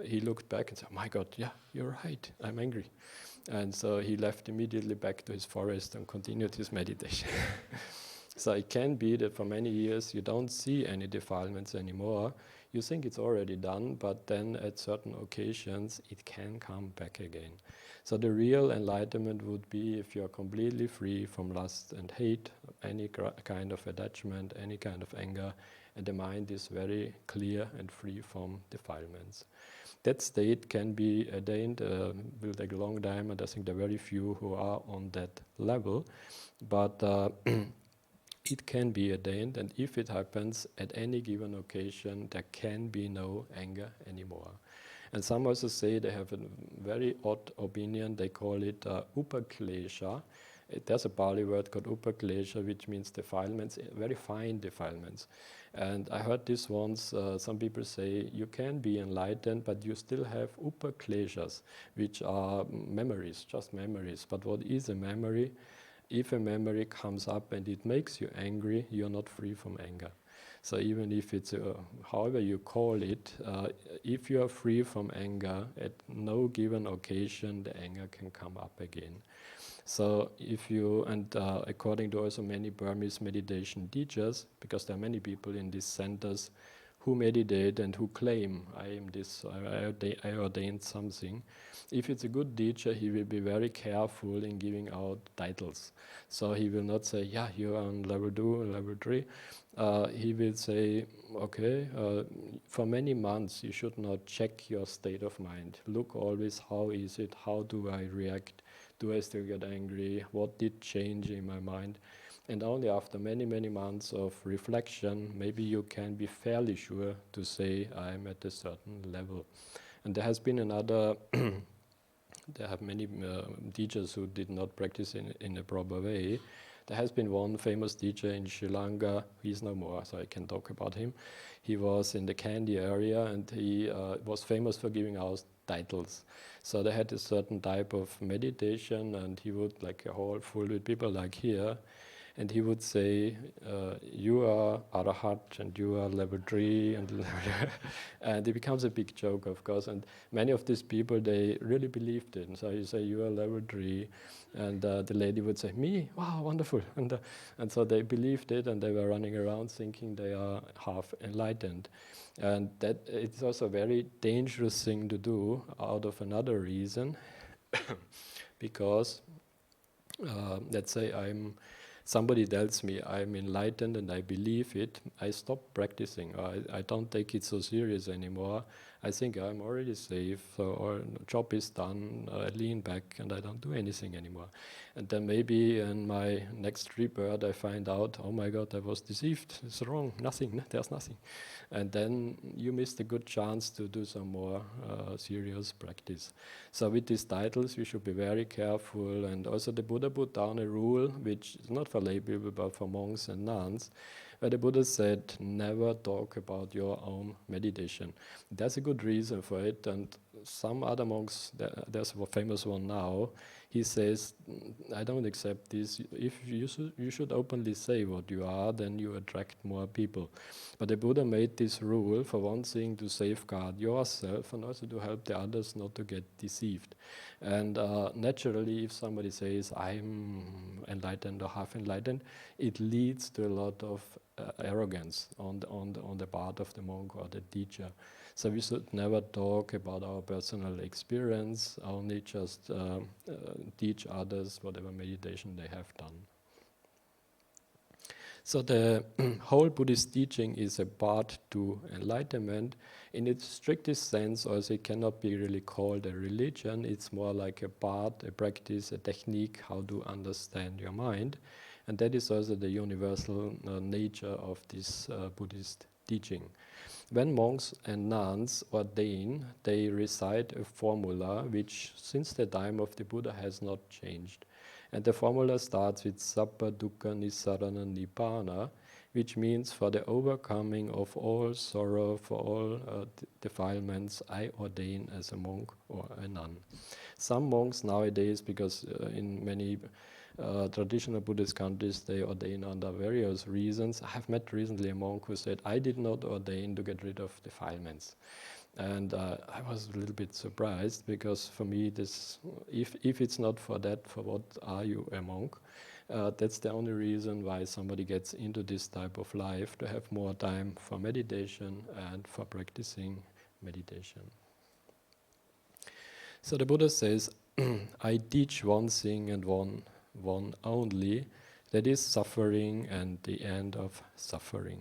he looked back and said, my God, yeah, you're right, I'm angry. And so he left immediately back to his forest and continued his meditation. So it can be that for many years you don't see any defilements anymore. You think it's already done, but then at certain occasions it can come back again. So the real enlightenment would be if you're completely free from lust and hate, any kind of attachment, any kind of anger, and the mind is very clear and free from defilements. That state can be attained, will take a long time, and I think there are very few who are on that level. But it can be attained, and if it happens at any given occasion, there can be no anger anymore. And some also say they have a very odd opinion, they call it upaklesha. There's a Pali word called upaklesha, which means defilements, very fine defilements. And I heard this once, some people say, you can be enlightened, but you still have upakleshas, which are memories, just memories. But what is a memory? If a memory comes up and it makes you angry, you're not free from anger. So even if it's, however you call it, if you are free from anger, at no given occasion, the anger can come up again. So if you, and according to also many Burmese meditation teachers, because there are many people in these centers who meditate and who claim, I am this, I ordained something. If it's a good teacher, he will be very careful in giving out titles. So he will not say, yeah, you're on level 2, level 3. He will say, okay, for many months you should not check your state of mind. Look always, how is it, how do I react? Do I still get angry? What did change in my mind? And only after many, many months of reflection, maybe you can be fairly sure to say, I'm at a certain level. And there has been another, there have many teachers who did not practice in a proper way. There has been one famous teacher in Sri Lanka, he's no more, so I can talk about him. He was in the Kandy area, and he was famous for giving out titles. So they had a certain type of meditation, and he would, like a hall full with people like here, and he would say, you are Arahat, and you are level 3, and it becomes a big joke, of course, and many of these people, they really believed it. And so you say, you are level 3, and the lady would say, me? Wow, wonderful. And so they believed it, and they were running around thinking they are half enlightened. And that it's also a very dangerous thing to do out of another reason, because let's say somebody tells me I'm enlightened and I believe it, I stop practicing. I don't take it so serious anymore. I think I'm already safe, or job is done, I lean back and I don't do anything anymore. And then maybe in my next rebirth I find out, oh my God, I was deceived, it's wrong, nothing, there's nothing. And then you missed a good chance to do some more serious practice. So with these titles we should be very careful, and also the Buddha put down a rule, which is not for lay people but for monks and nuns, where the Buddha said, never talk about your own meditation. There's a good reason for it, and some other monks, there's a famous one now, he says, I don't accept this. If you should openly say what you are, then you attract more people. But the Buddha made this rule, for one thing, to safeguard yourself and also to help the others not to get deceived. And naturally, if somebody says, I'm enlightened or half enlightened, it leads to a lot of arrogance on the part of the monk or the teacher. So we should never talk about our personal experience, only just teach others whatever meditation they have done. So the whole Buddhist teaching is a path to enlightenment. In its strictest sense, also it cannot be really called a religion. It's more like a path, a practice, a technique, how to understand your mind. And that is also the universal nature of this Buddhist teaching. When monks and nuns ordain, they recite a formula which, since the time of the Buddha, has not changed. And the formula starts with Sabba Dukkha Nissarana Nibbana, which means for the overcoming of all sorrow, for all defilements, I ordain as a monk or a nun. Some monks nowadays, because in many traditional Buddhist countries, they ordain under various reasons. I have met recently a monk who said, I did not ordain to get rid of defilements. And I was a little bit surprised, because for me, this, if it's not for that, for what are you a monk? That's the only reason why somebody gets into this type of life, to have more time for meditation and for practicing meditation. So the Buddha says, I teach one thing and one only, that is suffering and the end of suffering.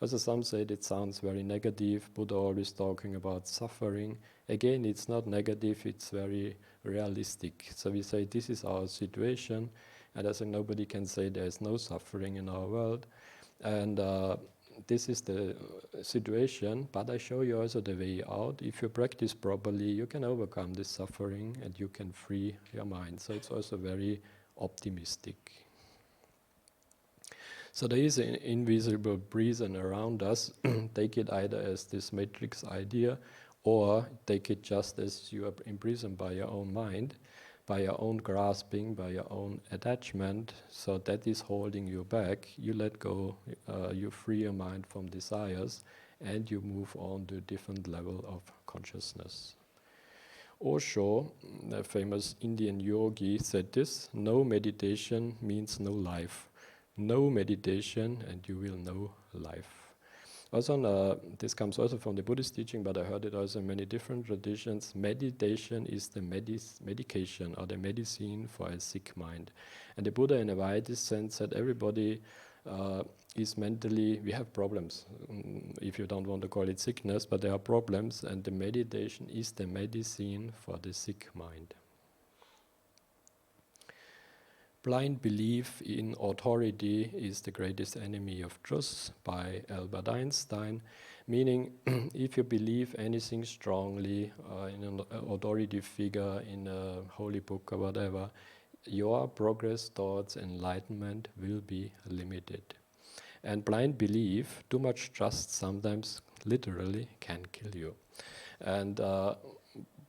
Also some say it sounds very negative, Buddha always talking about suffering. Again, it's not negative, it's very realistic. So we say this is our situation, and I think nobody can say there is no suffering in our world. And this is the situation, but I show you also the way out. If you practice properly, you can overcome this suffering and you can free your mind. So it's also very optimistic. So there is an invisible prison around us. Take it either as this matrix idea, or take it just as you are imprisoned by your own mind, by your own grasping, by your own attachment. So that is holding you back. You let go, you free your mind from desires, and you move on to a different level of consciousness. Osho, the famous Indian yogi, said this: no meditation means no life. No meditation and you will know life. Also, this comes also from the Buddhist teaching, but I heard it also in many different traditions. Meditation is the medication or the medicine for a sick mind. And the Buddha, in a widest sense, said everybody is mentally, we have problems, if you don't want to call it sickness, but there are problems, and the meditation is the medicine for the sick mind. Blind belief in authority is the greatest enemy of truth, by Albert Einstein, meaning if you believe anything strongly in an authority figure, in a holy book or whatever, your progress towards enlightenment will be limited. And blind belief, too much trust sometimes literally can kill you. And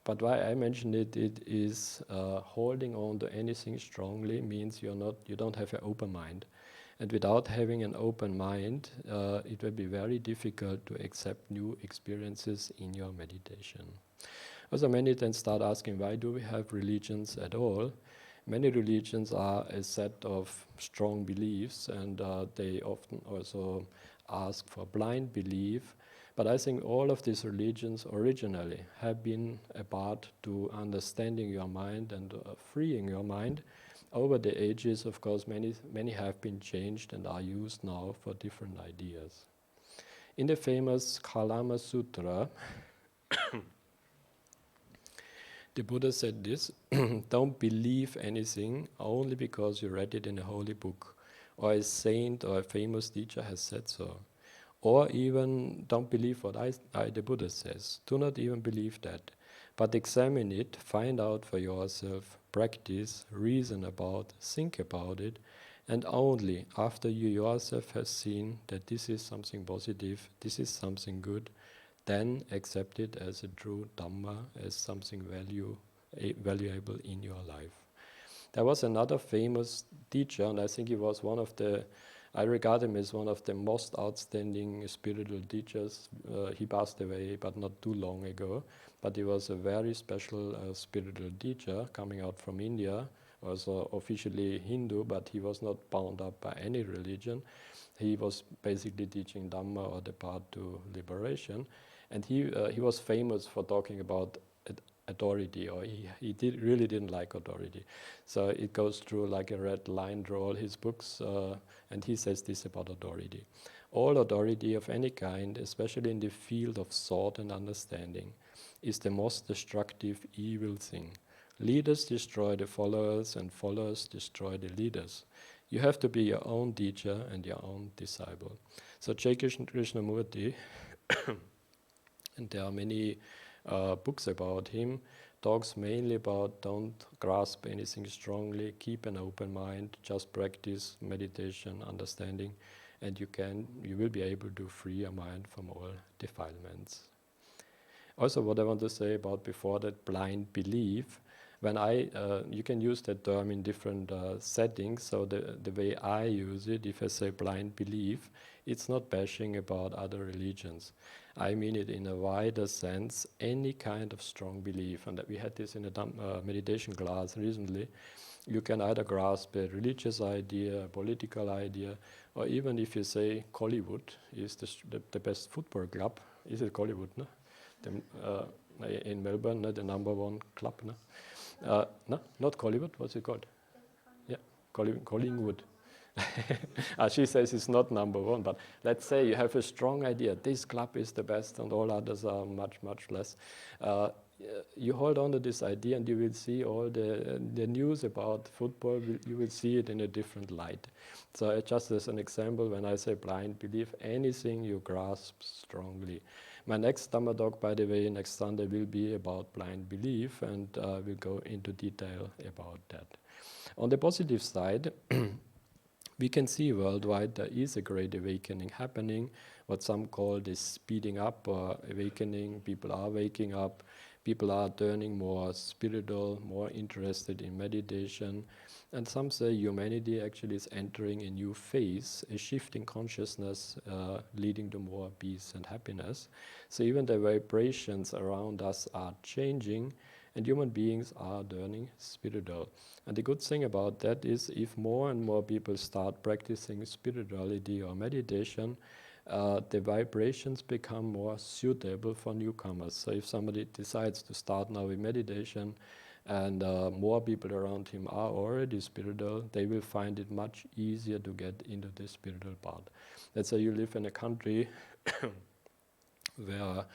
but why I mentioned it is holding on to anything strongly means you don't have an open mind. And without having an open mind, it will be very difficult to accept new experiences in your meditation. Also, many then start asking, why do we have religions at all? Many religions are a set of strong beliefs, and they often also ask for blind belief. But I think all of these religions originally have been about to understanding your mind and freeing your mind. Over the ages, of course, many have been changed and are used now for different ideas. In the famous Kalama Sutra, the Buddha said this: don't believe anything only because you read it in a holy book, or a saint or a famous teacher has said so. Or even don't believe what the Buddha says. Do not even believe that. But examine it, find out for yourself, practice, reason about, think about it, and only after you yourself have seen that this is something positive, this is something good, then accept it as a true Dhamma, as something valuable in your life. There was another famous teacher, and I think he was I regard him as one of the most outstanding spiritual teachers. He passed away, but not too long ago. But he was a very special spiritual teacher coming out from India, also officially Hindu, but he was not bound up by any religion. He was basically teaching Dhamma, or the path to liberation. And he was famous for talking about authority, or he really didn't like authority. So it goes through like a red line through all his books, and he says this about authority. All authority of any kind, especially in the field of thought and understanding, is the most destructive evil thing. Leaders destroy the followers, and followers destroy the leaders. You have to be your own teacher and your own disciple. So J. Krishnamurti, and there are many books about him, talks mainly about don't grasp anything strongly, keep an open mind, just practice meditation, understanding, and you will be able to free your mind from all defilements. Also, what I want to say about before that blind belief, You can use that term in different settings. So the way I use it, if I say blind belief, it's not bashing about other religions. I mean it in a wider sense, any kind of strong belief. And we had this in a meditation class recently. You can either grasp a religious idea, a political idea, or even if you say Hollywood is the best football club, is it Hollywood? No? In Melbourne, no? The number one club. No? No, not Collingwood. What's it called? Yeah, Collingwood. She says it's not number one, but let's say you have a strong idea. This club is the best, and all others are much, much less. You hold on to this idea, and you will see all the news about football. You will see it in a different light. So, just as an example, when I say blind belief, anything you grasp strongly. My next Dhamma talk, by the way, next Sunday will be about blind belief, and we'll go into detail about that. On the positive side, we can see worldwide there is a great awakening happening, what some call this speeding up or awakening. People are waking up, people are turning more spiritual, more interested in meditation, and some say humanity actually is entering a new phase, a shift in consciousness leading to more peace and happiness. So even the vibrations around us are changing, and human beings are turning spiritual. And the good thing about that is if more and more people start practicing spirituality or meditation, the vibrations become more suitable for newcomers. So if somebody decides to start now with meditation and more people around him are already spiritual, they will find it much easier to get into the spiritual part. Let's say you live in a country where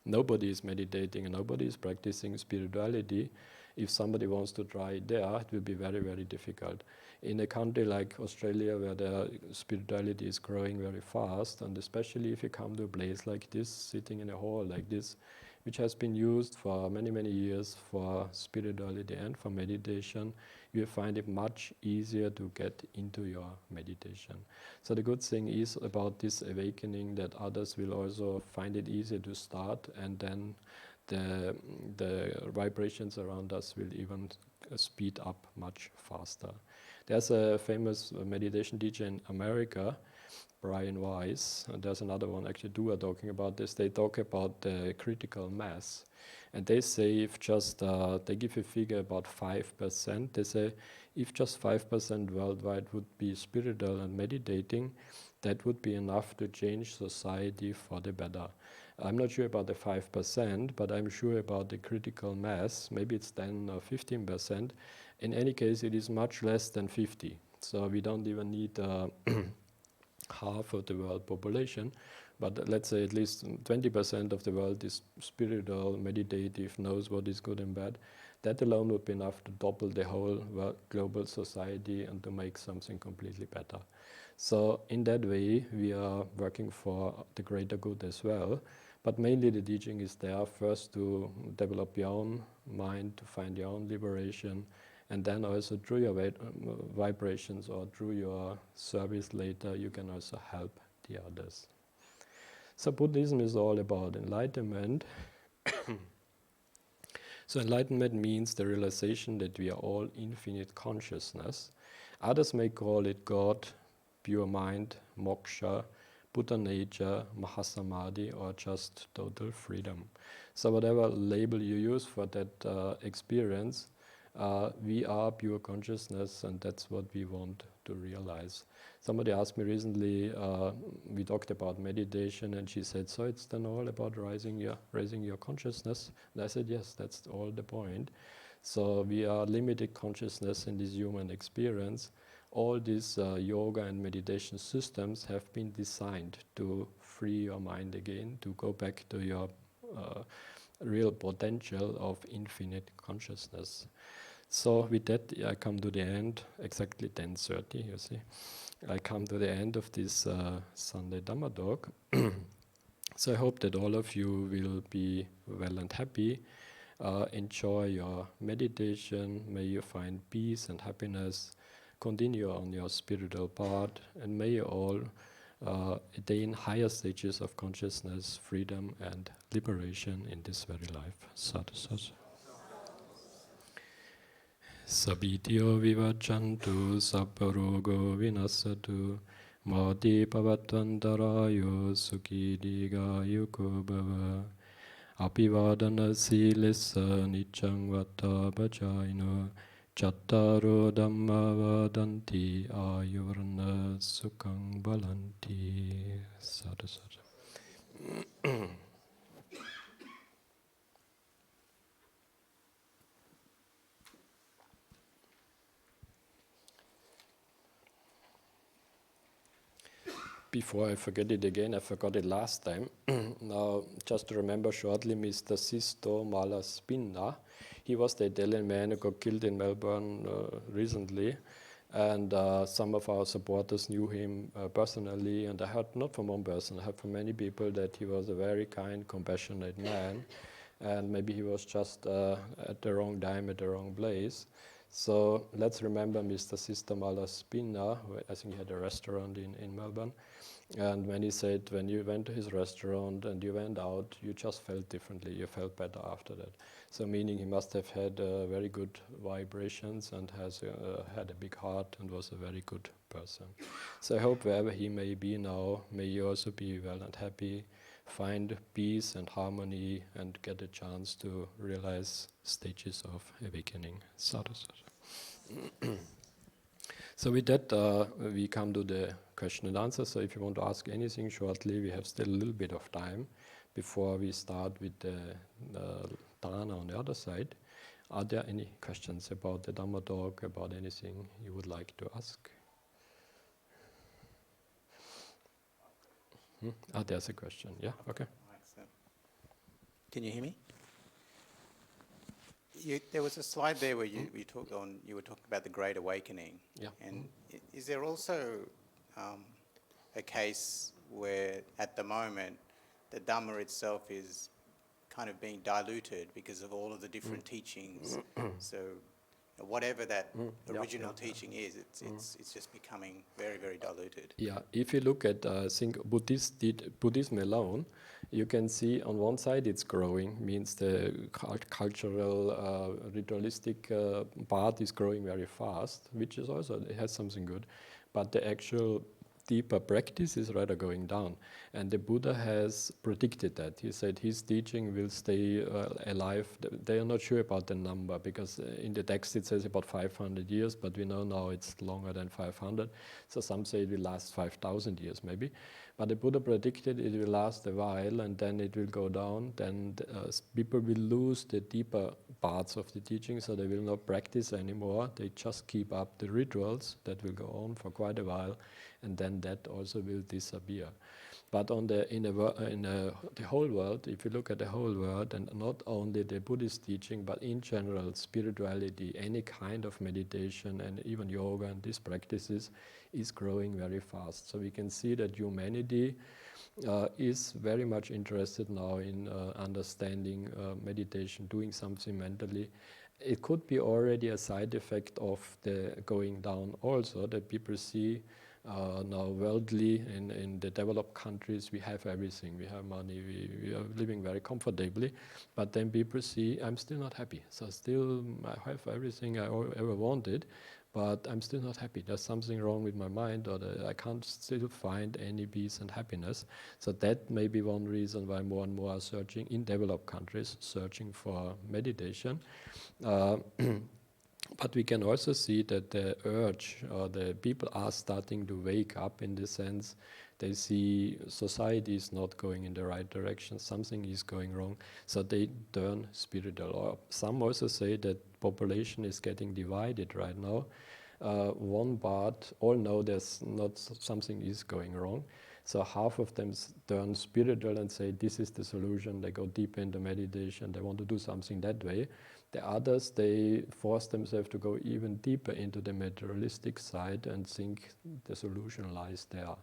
nobody is meditating and nobody is practicing spirituality. If somebody wants to try it there, it will be very, very difficult. In a country like Australia, where the spirituality is growing very fast, and especially if you come to a place like this, sitting in a hall like this, which has been used for many, many years for spirituality and for meditation, you will find it much easier to get into your meditation. So the good thing is about this awakening that others will also find it easier to start, and then the vibrations around us will even speed up much faster. There's a famous meditation teacher in America, Brian Weiss, and there's another one, actually two are talking about this. They talk about the critical mass, and they say if just, they give a figure about 5%, they say if just 5% worldwide would be spiritual and meditating, that would be enough to change society for the better. I'm not sure about the 5%, but I'm sure about the critical mass. Maybe it's 10 or 15%. In any case, it is much less than 50. So we don't even need half of the world population, but let's say at least 20% of the world is spiritual, meditative, knows what is good and bad. That alone would be enough to topple the whole global society and to make something completely better. So in that way, we are working for the greater good as well. But mainly the teaching is there first to develop your own mind, to find your own liberation, and then also through your vibrations or through your service later, you can also help the others. So Buddhism is all about enlightenment. So enlightenment means the realization that we are all infinite consciousness. Others may call it God, pure mind, moksha, Buddha nature, Mahasamadhi, or just total freedom. So whatever label you use for that experience, we are pure consciousness, and that's what we want to realize. Somebody asked me recently, we talked about meditation, and she said, so it's then all about raising your consciousness? And I said, yes, that's all the point. So we are limited consciousness in this human experience. All these yoga and meditation systems have been designed to free your mind again, to go back to your real potential of infinite consciousness. So with that, I come to the end, exactly 10:30, you see. I come to the end of this Sunday Dhamma talk. So I hope that all of you will be well and happy. Enjoy your meditation. May you find peace and happiness. Continue on your spiritual path, and may you all attain higher stages of consciousness, freedom, and liberation in this very life. Sadhu, sadhu. Sabityo vivachantu sabbarogo vinasatu Mati pavatantarayo sukhi digayuko bhava Apivadana silissa niccang vata bhajaino Chattaro dhamma vadanti ayurna sukhang balanti. Sadhu sadhu. Before I forget it again, I forgot it last time. Now, just to remember shortly, Mr. Sisto Malaspina. He was the Italian man who got killed in Melbourne recently. And some of our supporters knew him personally. And I heard not from one person, I heard from many people that he was a very kind, compassionate man. And maybe he was just at the wrong time, at the wrong place. So let's remember Mr. Sisto Malaspina. I think he had a restaurant in Melbourne. And when he said, when you went to his restaurant and you went out, you just felt differently. You felt better after that. So meaning he must have had very good vibrations and has had a big heart and was a very good person. So I hope wherever he may be now, may you also be well and happy, find peace and harmony and get a chance to realize stages of awakening. Sadhu, sadhu. So with that, we come to the question and answer. So if you want to ask anything shortly, we have still a little bit of time before we start with the dharana on the other side. Are there any questions about the Dhamma talk, about anything you would like to ask? There's a question. Yeah, okay. Can you hear me? There was a slide there where you were talking about the Great Awakening. Yeah. And is there also a case where, at the moment, the Dhamma itself is kind of being diluted because of all of the different teachings? So whatever that original teaching is, it's just becoming very, very diluted. Yeah, if you look at, I think, Buddhism alone, you can see on one side it's growing, means the cultural, ritualistic part is growing very fast, which is also, it has something good. But the actual deeper practice is rather going down. And the Buddha has predicted that. He said his teaching will stay alive. They are not sure about the number because in the text it says about 500 years, but we know now it's longer than 500. So some say it will last 5,000 years maybe. But the Buddha predicted it will last a while and then it will go down. Then people will lose the deeper parts of the teaching, so they will not practice anymore. They just keep up the rituals that will go on for quite a while, and then that also will disappear. But on the whole world, if you look at the whole world, and not only the Buddhist teaching, but in general, spirituality, any kind of meditation, and even yoga and these practices is growing very fast. So we can see that humanity is very much interested now in understanding meditation, doing something mentally. It could be already a side effect of the going down also, that people see now worldly in the developed countries we have everything, we have money, we are living very comfortably, but then people see I'm still not happy. So still I have everything I ever wanted, but I'm still not happy. There's something wrong with my mind, or I can't still find any peace and happiness. So that may be one reason why more and more are searching in developed countries, searching for meditation. But we can also see that the urge, or the people are starting to wake up in the sense they see society is not going in the right direction, something is going wrong, so they turn spiritual. Or some also say that population is getting divided right now. One part, all know there's not something is going wrong. So half of them turn spiritual and say this is the solution. They go deep into meditation. They want to do something that way. The others, they force themselves to go even deeper into the materialistic side and think the solution lies there.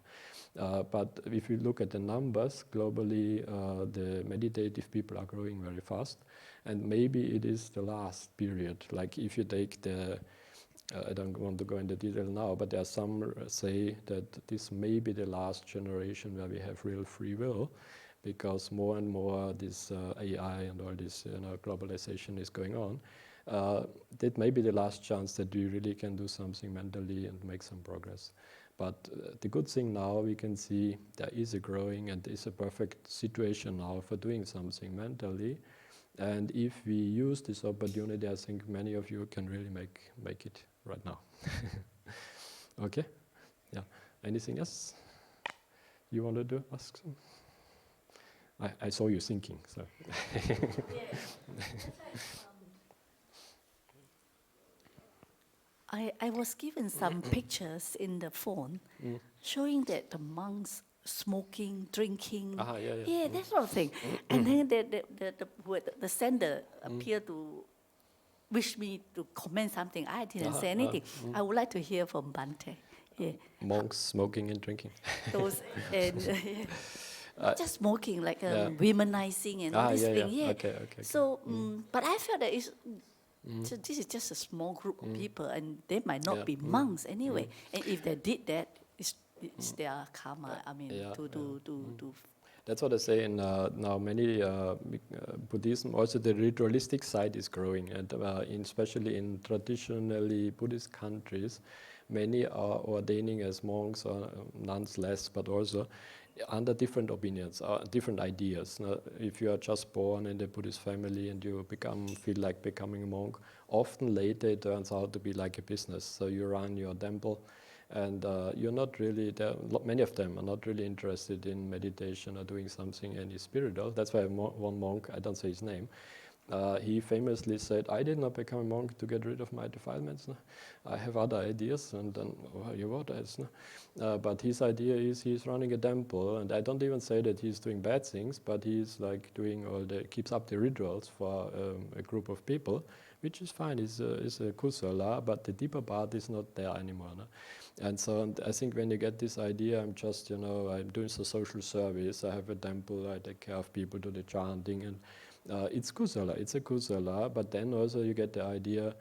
But if you look at the numbers, globally, the meditative people are growing very fast. And maybe it is the last period. Like if you take the I don't want to go into detail now, but there are some say that this may be the last generation where we have real free will, because more and more this AI and all this globalization is going on. that may be the last chance that we really can do something mentally and make some progress. But the good thing now, we can see there is a growing and is a perfect situation now for doing something mentally. And if we use this opportunity, I think many of you can really make it right now. Okay? Yeah. Anything else you want to do? Ask some? I saw you thinking, so. I was given some pictures in the phone showing that the monks smoking, drinking, that sort of thing. And then the sender appeared to wish me to comment something. I didn't say anything. I would like to hear from Bhante. Yeah. Monks smoking and drinking. Those and not just smoking, like womanizing and all this thing. Yeah. Okay. So, but I felt that so this is just a small group of people, and they might not be monks anyway. And if they did that, it's their karma. I mean, to. That's what I say. In now many Buddhism, also the ritualistic side is growing, and especially in traditionally Buddhist countries, many are ordaining as monks or nuns less, but also under different opinions, different ideas. If you are just born in the Buddhist family and you feel like becoming a monk, often later it turns out to be like a business. So you run your temple, and you're not really, many of them are not really interested in meditation or doing something any spiritual. That's why one monk, I don't say his name, he famously said, I did not become a monk to get rid of my defilements. No? I have other ideas, and then, what else? No? But his idea is he's running a temple, and I don't even say that he's doing bad things, but he's like doing keeps up the rituals for a group of people, which is fine, is a kusala, but the deeper part is not there anymore. No? And so I think when you get this idea, I'm just, I'm doing some social service, I have a temple, I take care of people, do the chanting, and it's a kusala, but then also you get the idea,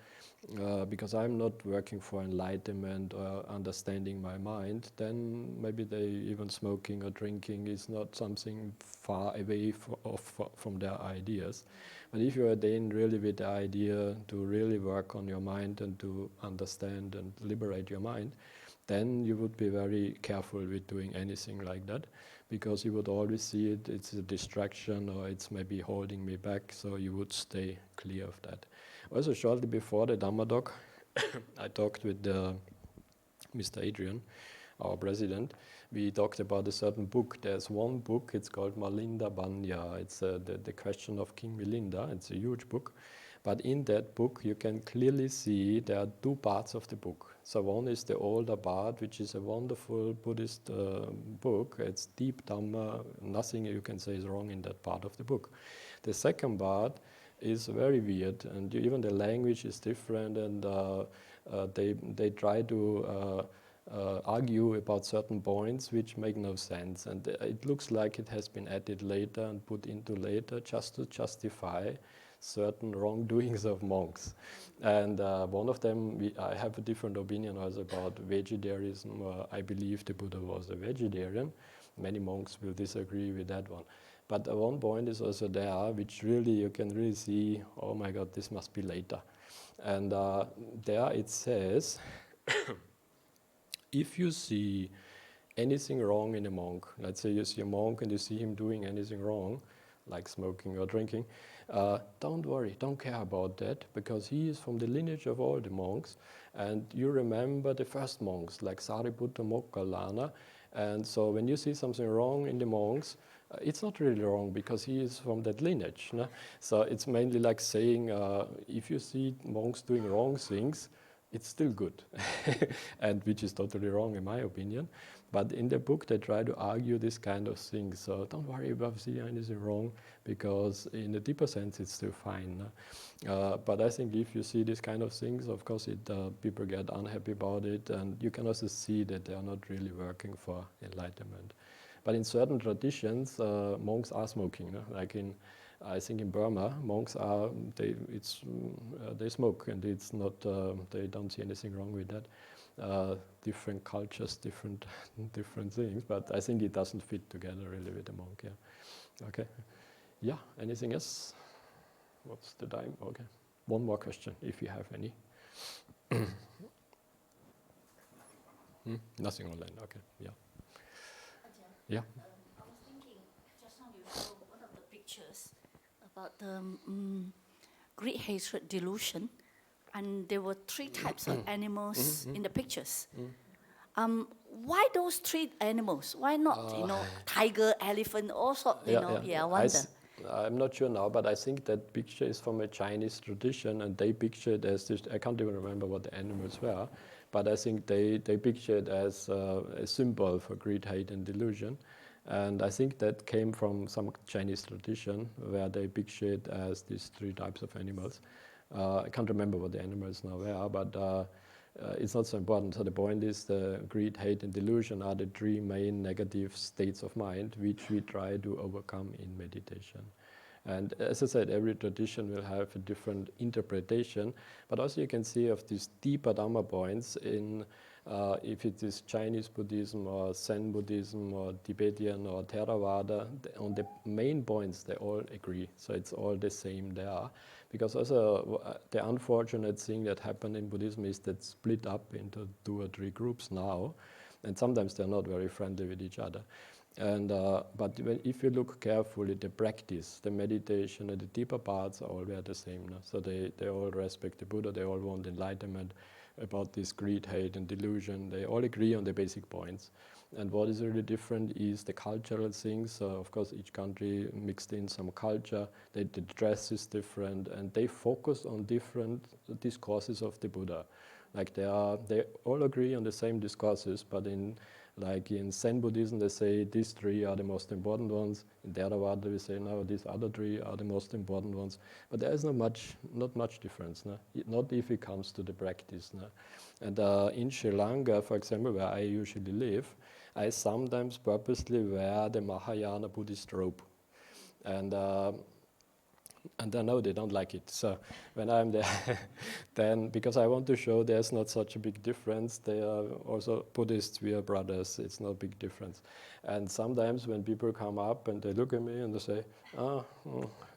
because I'm not working for enlightenment or understanding my mind, then maybe even smoking or drinking is not something far away from their ideas. But if you ordain really with the idea to really work on your mind and to understand and liberate your mind, then you would be very careful with doing anything like that, because you would always see it's a distraction or it's maybe holding me back, so you would stay clear of that. Also, shortly before the Dhamma talk, I talked with Mr. Adrian, our president. We talked about a certain book. There's one book, it's called Malinda Banya. It's the question of King Milinda. It's a huge book. But in that book, you can clearly see there are two parts of the book. So one is the older part, which is a wonderful Buddhist book. It's deep Dhamma. Nothing you can say is wrong in that part of the book. The second part is very weird, and even the language is different, and they try to argue about certain points which make no sense. And it looks like it has been added later and put into later just to justify certain wrongdoings of monks. And one of them, I have a different opinion also about vegetarianism. I believe the Buddha was a vegetarian. Many monks will disagree with that one. But one point is also there, which really you can really see, oh my God, this must be later. And there it says, if you see anything wrong in a monk, let's say you see a monk and you see him doing anything wrong, like smoking or drinking, don't worry, don't care about that, because he is from the lineage of all the monks, and you remember the first monks, like Sariputta Moggallana, and so when you see something wrong in the monks, it's not really wrong, because he is from that lineage. No? So it's mainly like saying, if you see monks doing wrong things, it's still good, and which is totally wrong in my opinion. But in the book they try to argue this kind of thing. So don't worry about seeing anything wrong, because in a deeper sense it's still fine. But I think if you see these kind of things, of course people get unhappy about it, and you can also see that they are not really working for enlightenment. But in certain traditions, monks are smoking. No? Like I think in Burma, monks they smoke, and it's not. They don't see anything wrong with that. Different cultures, different things, but I think it doesn't fit together really with a monk. Yeah. Okay. Yeah. Anything else? What's the time? Okay. one more question, if you have any. Nothing online, okay, yeah. Yeah. I was thinking, just now you showed one of the pictures about the greed, hatred, delusion, and there were 3 types of animals in the pictures. Why those 3 animals? Why not, tiger, elephant, all sorts, I wonder. I'm not sure now, but I think that picture is from a Chinese tradition, and they picture it as this, I can't even remember what the animals were, but I think they picture it as a symbol for greed, hate, and delusion. And I think that came from some Chinese tradition where they picture it as these 3 types of animals. I can't remember what the animals now were, but it's not so important. So the point is the greed, hate, and delusion are the 3 main negative states of mind which we try to overcome in meditation. And as I said, every tradition will have a different interpretation, but also you can see of these deeper Dhamma points in if it is Chinese Buddhism or Zen Buddhism or Tibetan or Theravada, on the main points they all agree. So it's all the same there. Because also the unfortunate thing that happened in Buddhism is that split up into 2 or 3 groups now, and sometimes they're not very friendly with each other. And but if you look carefully, the practice, the meditation, and the deeper parts are all very the same. No? So they all respect the Buddha, they all want enlightenment about this greed, hate, and delusion. They all agree on the basic points. And what is really different is the cultural things. Of course, each country mixed in some culture. The dress is different, and they focus on different discourses of the Buddha. Like they all agree on the same discourses, but in Zen Buddhism, they say these 3 are the most important ones. In Theravada, we say no, these other 3 are the most important ones. But there is not much difference. No? Not if it comes to the practice. No? And in Sri Lanka, for example, where I usually live, I sometimes purposely wear the Mahayana Buddhist robe. And I know they don't like it. So when I'm there, then because I want to show there's not such a big difference, they are also Buddhists, we are brothers, it's no big difference. And sometimes when people come up and they look at me and they say,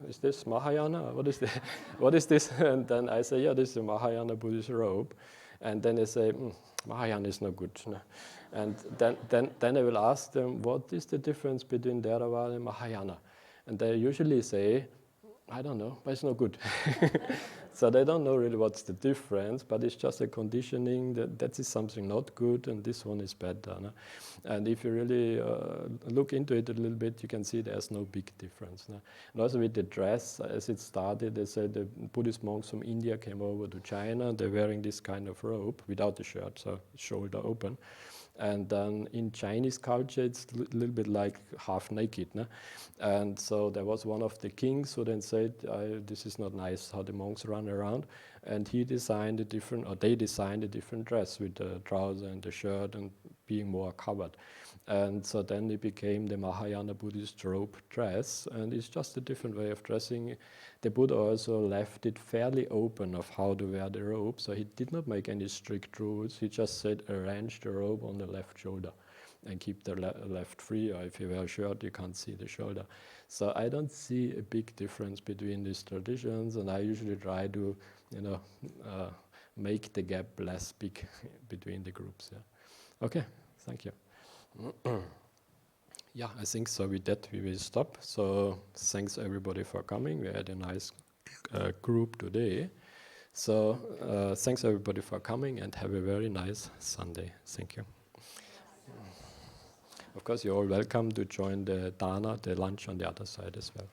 is this Mahayana? What is this? What is this? And then I say, yeah, this is a Mahayana Buddhist robe. And then they say, Mahayana is no good. No? And then I will ask them, what is the difference between Theravada and Mahayana? And they usually say, I don't know, but it's no good. So they don't know really what's the difference, but it's just a conditioning that is something not good and this one is better. No? And if you really look into it a little bit, you can see there's no big difference. No? And also with the dress, as it started, they said the Buddhist monks from India came over to China, they're wearing this kind of robe without the shirt, so shoulder open. And then in Chinese culture, it's a little bit like half naked. No? And so there was one of the kings who then said, this is not nice how the monks run around. And they designed a different dress with the trouser and the shirt and being more covered. And so then it became the Mahayana Buddhist robe dress, and it's just a different way of dressing. The Buddha also left it fairly open of how to wear the robe, so he did not make any strict rules. He just said arrange the robe on the left shoulder and keep the left free, or if you wear a shirt you can't see the shoulder. So I don't see a big difference between these traditions, and I usually try to make the gap less big between the groups. Yeah. Okay, thank you. Yeah, I think so. With that, we will stop. So thanks everybody for coming. We had a nice group today. So thanks everybody for coming and have a very nice Sunday. Thank you. Of course, you're all welcome to join the dana, the lunch on the other side as well.